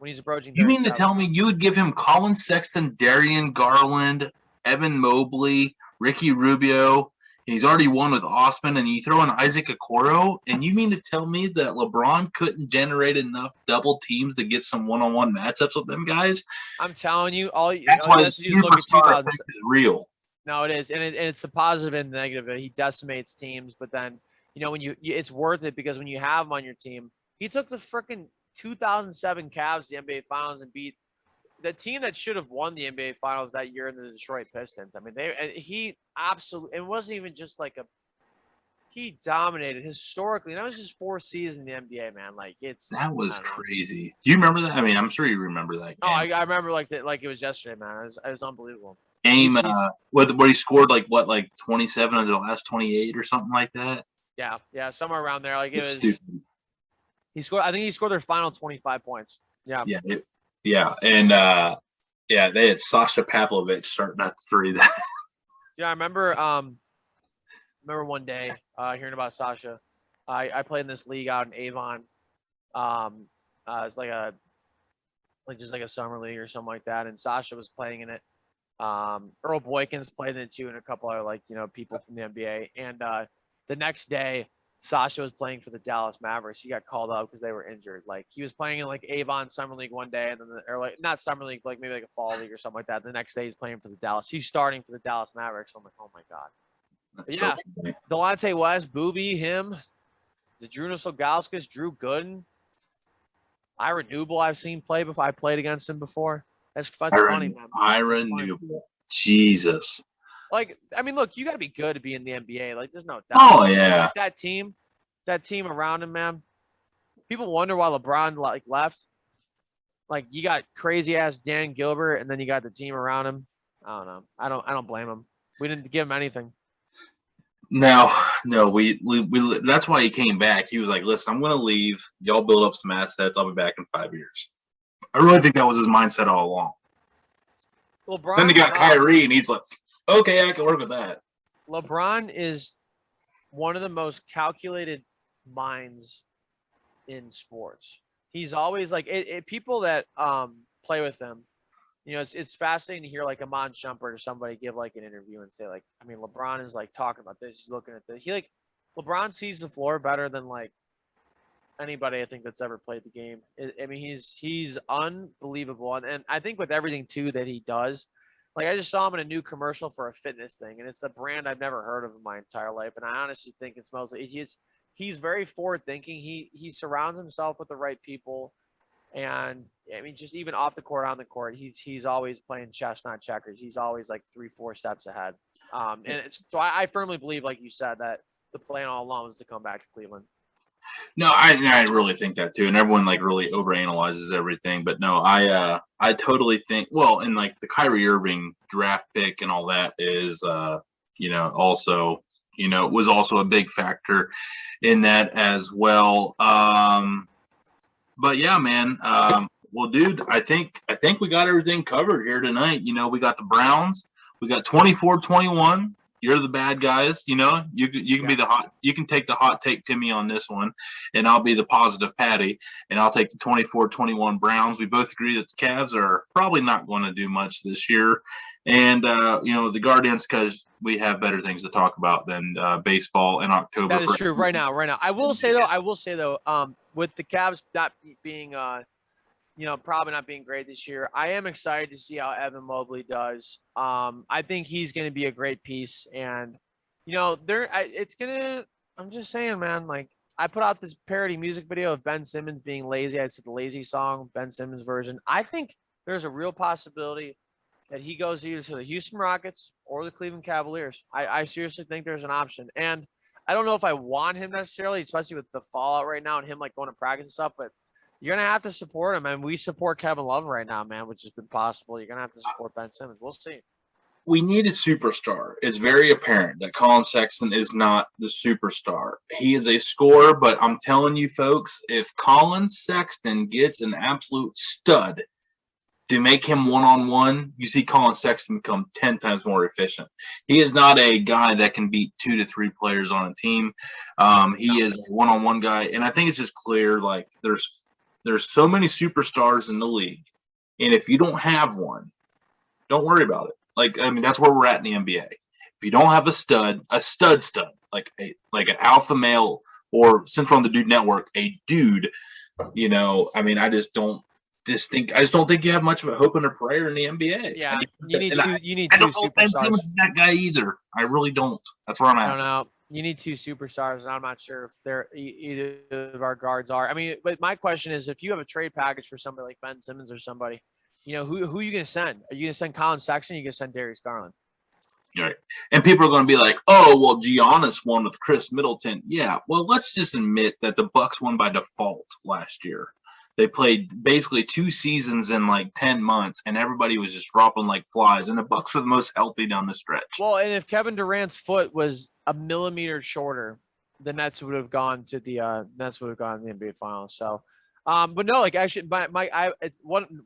he's approaching 37. You mean to tell me you would give him Colin Sexton, Darian Garland, Evan Mobley, Ricky Rubio, He's already won with Osman, and you throw in Isaac Okoro, and you mean to tell me that LeBron couldn't generate enough double teams to get some one-on-one matchups with them guys? I'm telling you, That's why the look at superstar effect is real. No, it is, and it's the positive and the negative. He decimates teams, but then when it's worth it because when you have him on your team, he took the freaking 2007 Cavs to the NBA Finals and beat the team that should have won the NBA Finals that year in the Detroit Pistons. I mean, he absolutely, it wasn't even just like he dominated historically. That was his fourth season in the NBA, man. Like that was crazy. Do you remember that? I mean, I'm sure you remember that game. Oh, I remember like it was yesterday, man. It was unbelievable. Game where he scored like 27 of the last 28 or something like that. Yeah, somewhere around there. Like it was stupid. He scored. I think he scored their final 25 points. Yeah. And they had Sasha Pavlovich starting at 3. Yeah, I remember. Remember one day hearing about Sasha. I played in this league out in Avon. It's just like a summer league or something like that, and Sasha was playing in it. Earl Boykins played in it too, and a couple other people from the NBA. And the next day, Sasha was playing for the Dallas Mavericks. He got called up because they were injured. Like he was playing in like Avon Summer League one day, and then not Summer League, like maybe like a fall league or something like that. The next day he's playing for the Dallas. He's starting for the Dallas Mavericks. So I'm like, oh my god. Yeah, so Delonte West, Booby, him, the Drew Sogauskas, Drew Gooden, Ira Newble. I've seen play before. I played against him before. That's funny, man. Ira Newble, Jesus. Like, I mean, look, you got to be good to be in the NBA. Like, there's no doubt. Oh yeah. Like, that team around him, man. People wonder why LeBron left. Like, you got crazy ass Dan Gilbert, and then you got the team around him. I don't know. I don't blame him. We didn't give him anything. No, we that's why he came back. He was like, listen, I'm going to leave. Y'all build up some assets. I'll be back in 5 years. I really think that was his mindset all along. LeBron, then they got Kyrie, and he's like, okay, I can work with that. LeBron is one of the most calculated minds in sports. He's always like people that play with him. It's fascinating to hear like Amon Shumpert or somebody give like an interview and say like, I mean, LeBron is like talking about this. He's looking at this. LeBron sees the floor better than like anybody I think that's ever played the game. I mean, he's unbelievable, and I think with everything too that he does. Like I just saw him in a new commercial for a fitness thing, and it's the brand I've never heard of in my entire life. And I honestly think it's mostly he's very forward thinking. He surrounds himself with the right people. And I mean, just even off the court, on the court, he's always playing chess, not checkers. He's always like 3-4 steps ahead. So I firmly believe, like you said, that the plan all along was to come back to Cleveland. No, I really think that too, and everyone like really overanalyzes everything. But no, I totally think and like the Kyrie Irving draft pick and all that is also was also a big factor in that as well. But yeah, man. Well, dude, I think we got everything covered here tonight. We got the Browns. We got 24-21. You're the bad guys. You can be you can take the hot take Timmy on this one, and I'll be the positive Patty, and I'll take the 24-21 Browns. We both agree that the Cavs are probably not going to do much this year, and the Guardians, because we have better things to talk about than baseball in October. That is true. Right now. I will say though, with the Cavs not being probably not being great this year, I am excited to see how Evan Mobley does. I think he's going to be a great piece, and I'm just saying, man. Like I put out this parody music video of Ben Simmons being lazy. I said the lazy song, Ben Simmons version. I think there's a real possibility that he goes either to the Houston Rockets or the Cleveland Cavaliers. I seriously think there's an option, and I don't know if I want him necessarily, especially with the fallout right now and him like going to practice and stuff, but you're going to have to support him. And we support Kevin Love right now, man, which has been possible. You're going to have to support Ben Simmons. We'll see. We need a superstar. It's very apparent that Colin Sexton is not the superstar. He is a scorer, but I'm telling you folks, if Colin Sexton gets an absolute stud to make him one-on-one, you see Colin Sexton become 10 times more efficient. He is not a guy that can beat 2 to 3 players on a team. He is a one-on-one guy, and I think it's just clear, like, there's so many superstars in the league, and if you don't have one, don't worry about it. Like, I mean, that's where we're at in the NBA. If if you don't have a stud, like an alpha male, or since we're on the Dude Network, a dude, I mean, I just don't think you have much of a hope and a prayer in the NBA. Yeah, you need I two don't know if Ben superstars. Simmons is that guy either. I really don't. That's where I'm at. I don't know. You need two superstars, and I'm not sure if they're either of our guards are. I mean, but my question is, if you have a trade package for somebody like Ben Simmons or somebody, who are you going to send? Are you going to send Colin Sexton? Or are you going to send Darius Garland? Right. And people are going to be like, "Oh, well, Giannis won with Chris Middleton." Yeah. Well, let's just admit that the Bucks won by default last year. They played basically 2 seasons in like 10 months, and everybody was just dropping like flies. And the Bucks were the most healthy down the stretch. Well, and if Kevin Durant's foot was a millimeter shorter, the Nets would have gone to the NBA Finals. So, but no, like actually, it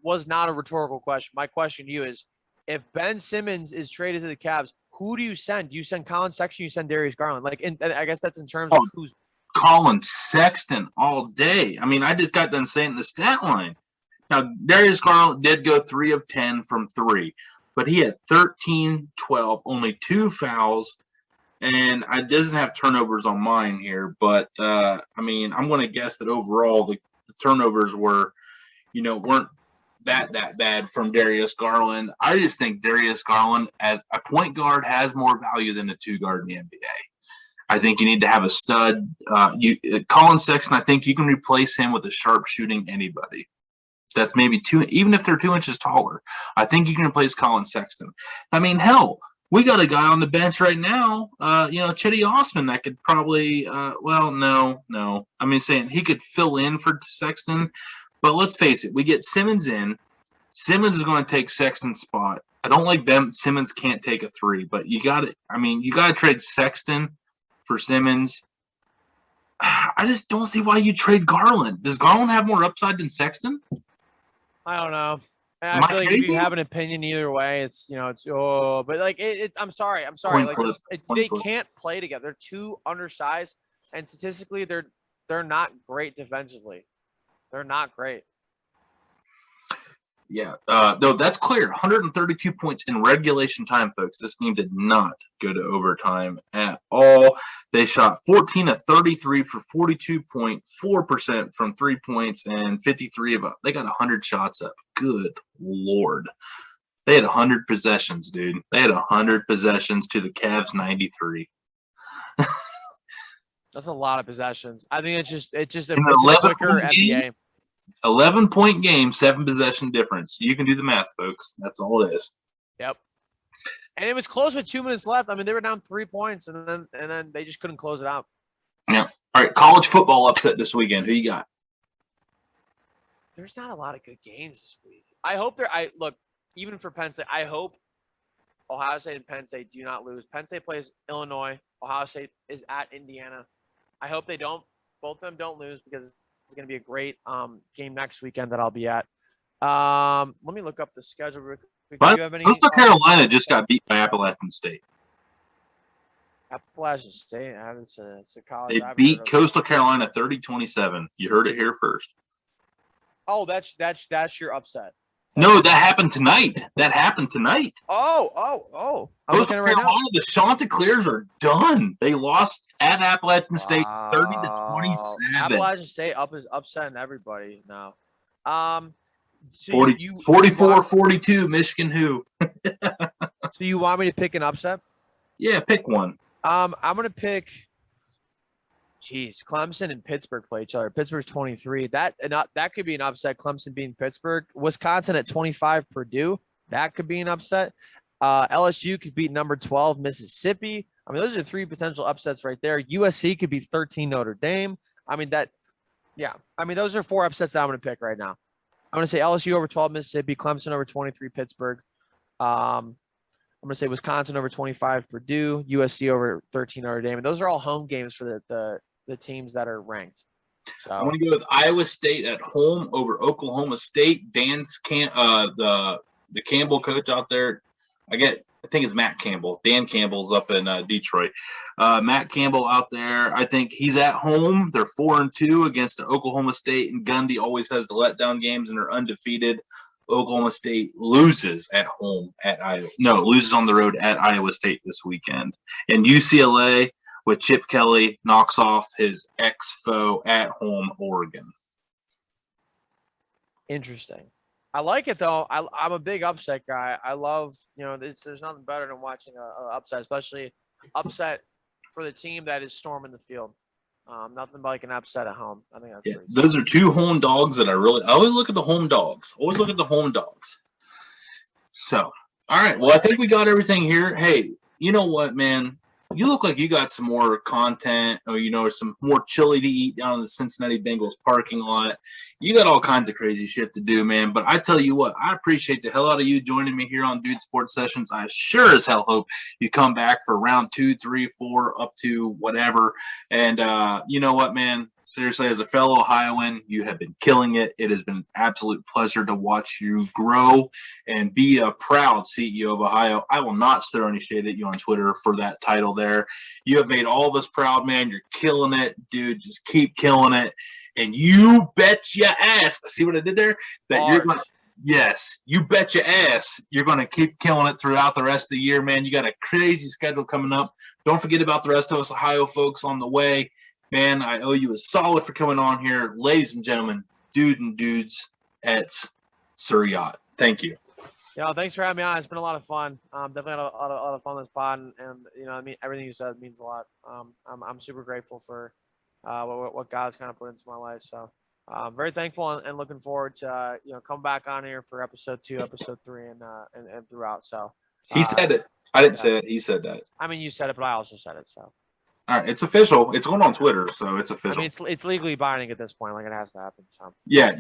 was not a rhetorical question. My question to you is, if Ben Simmons is traded to the Cavs, who do you send? Do you send Colin Sexton? You send Darius Garland? Like, and I guess that's in terms of who's. Colin Sexton all day. I mean, I just got done saying the stat line. Now, Darius Garland did go 3 of 10 from 3, but he had 13, 12, only 2 fouls, and I doesn't have turnovers on mine here. But I mean, I'm going to guess that overall the turnovers weren't that bad from Darius Garland. I just think Darius Garland as a point guard has more value than a 2 guard in the NBA. I think you need to have a stud. Colin Sexton, I think you can replace him with a sharp-shooting anybody. That's maybe 2, even if they're 2 inches taller. I think you can replace Colin Sexton. I mean, hell, we got a guy on the bench right now, Chetty Osman, that could probably, no. I mean, saying he could fill in for Sexton, but let's face it, we get Simmons in. Simmons is going to take Sexton's spot. I don't like them. Simmons can't take a 3, but you got to trade Sexton for Simmons. I just don't see why you trade Garland. Does Garland have more upside than Sexton? I don't know. I feel like if you have an opinion either way, but like I'm sorry. Like they can't play together. They're too undersized, and statistically, they're not great defensively. They're not great. Yeah, no, that's clear. 132 points in regulation time, folks. This game did not go to overtime at all. They shot 14 of 33 for 42.4% from 3 points and 53 of they got 100 shots up. Good Lord. They had 100 possessions, dude. They had 100 possessions to the Cavs 93. That's a lot of possessions. I think it's just a quicker NBA. 11-point game, 7 possession difference. You can do the math, folks. That's all it is. Yep. And it was close with 2 minutes left. I mean, they were down 3 points, and then they just couldn't close it out. Yeah. All right. College football upset this weekend. Who you got? There's not a lot of good games this week. I hope look, even for Penn State, I hope Ohio State and Penn State do not lose. Penn State plays Illinois. Ohio State is at Indiana. I hope they don't. Both of them don't lose because it's going to be a great game next weekend that I'll be at. Let me look up the schedule real quick. Do you have any? Coastal Carolina just got beat by Appalachian State. Appalachian State. It's a college. They beat Coastal Carolina 30-27. You heard it here first. Oh, that's your upset. No, that happened tonight. Oh. I'm Coastal looking at it right now. The Chanticleers are done. They lost at Appalachian State 30-27. Appalachian State is upsetting everybody now. 44-42, Michigan who? So you want me to pick an upset? Yeah, pick one. I'm going to pick Clemson and Pittsburgh play each other. Pittsburgh's 23. That could be an upset. Clemson beating Pittsburgh. Wisconsin at 25. Purdue. That could be an upset. LSU could beat number 12 Mississippi. I mean, those are 3 potential upsets right there. USC could beat 13 Notre Dame. I mean, those are 4 upsets that I'm going to pick right now. I'm going to say LSU over 12 Mississippi, Clemson over 23 Pittsburgh. I'm going to say Wisconsin over 25 Purdue, USC over 13 Notre Dame. And those are all home games for the teams that are ranked. So I'm going to go with Iowa State at home over Oklahoma State. The Campbell coach out there, I think it's Matt Campbell. Dan Campbell's up in Detroit. Matt Campbell out there, I think he's at home. They're 4-2 against Oklahoma State, and Gundy always has the letdown games, and they're undefeated. Oklahoma State loses at home at Iowa. No, loses on the road at Iowa State this weekend. And UCLA with Chip Kelly knocks off his ex-foe at home, Oregon. Interesting. I like it though. I'm a big upset guy. I love, there's nothing better than watching a upset, especially upset for the team that is storming the field. Nothing like an upset at home. I think that's pretty those are two home dogs that I always look at the home dogs. Always look at the home dogs. So, all right. Well, I think we got everything here. Hey, you know what, man? You look like you got some more content or, some more chili to eat down in the Cincinnati Bengals parking lot. You got all kinds of crazy shit to do, man. But I tell you what, I appreciate the hell out of you joining me here on Dude Sports Sessions. I sure as hell hope you come back for round 2, 3, 4, up to whatever. And you know what, man? Seriously, as a fellow Ohioan, you have been killing it. It has been an absolute pleasure to watch you grow and be a proud CEO of Ohio. I will not throw any shade at you on Twitter for that title there. You have made all of us proud, man. You're killing it, dude. Just keep killing it. And you bet your ass. See what I did there? Yes, you bet your ass you're going to keep killing it throughout the rest of the year, man. You got a crazy schedule coming up. Don't forget about the rest of us Ohio folks on the way. Man, I owe you a solid for coming on here. Ladies and gentlemen, dude and dudes at Yacht. Thank you. Yeah, thanks for having me on. It's been a lot of fun. Definitely had a lot of fun on this pod, and I mean, everything you said means a lot. I'm super grateful for what God's kind of put into my life. So very thankful and looking forward to come back on here for episode 2, episode 3, and throughout. So he said it. I didn't say it. He said that. I mean, you said it, but I also said it. So. All right, it's official. It's going on Twitter, so it's official. I mean, it's legally binding at this point. Like, it has to happen. So. Yeah.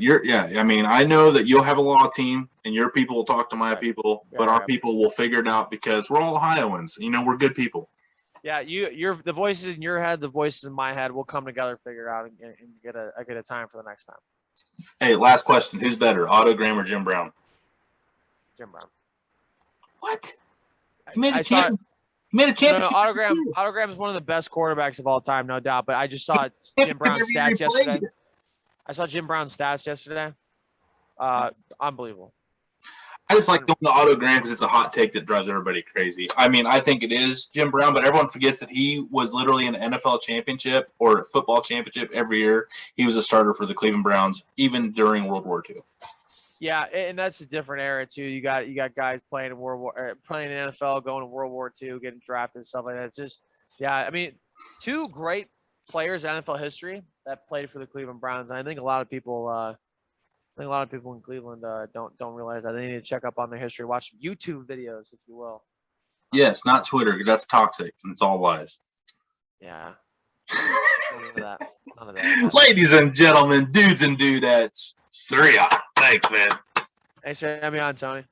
I mean, I know that you'll have a law team, and your people will talk to my people, but our people will figure it out because we're all Ohioans. We're good people. Yeah, you're the voices in your head, the voices in my head will come together, figure it out, and get a time for the next time. Hey, last question: who's better, Otto Graham or Jim Brown? Jim Brown. What? He made a championship. No, Otto is one of the best quarterbacks of all time, no doubt. But I just saw Jim Brown's stats yesterday. I saw Jim Brown's stats yesterday. Unbelievable. I just like going to Otto Graham because it's a hot take that drives everybody crazy. I mean, I think it is Jim Brown, but everyone forgets that he was literally in an NFL championship or a football championship every year. He was a starter for the Cleveland Browns, even during World War II. Yeah, and that's a different era too. You got guys playing in playing in NFL, going to World War II, getting drafted and stuff like that. It's just, I mean, 2 great players in NFL history that played for the Cleveland Browns. And I think a lot of people, in Cleveland don't realize that. They need to check up on their history, watch YouTube videos, if you will. Yes, not Twitter, because that's toxic and it's all lies. Yeah. None of that. Ladies and gentlemen, dudes and dudettes, Surya. Thanks, man. Thanks for having me on, Tony.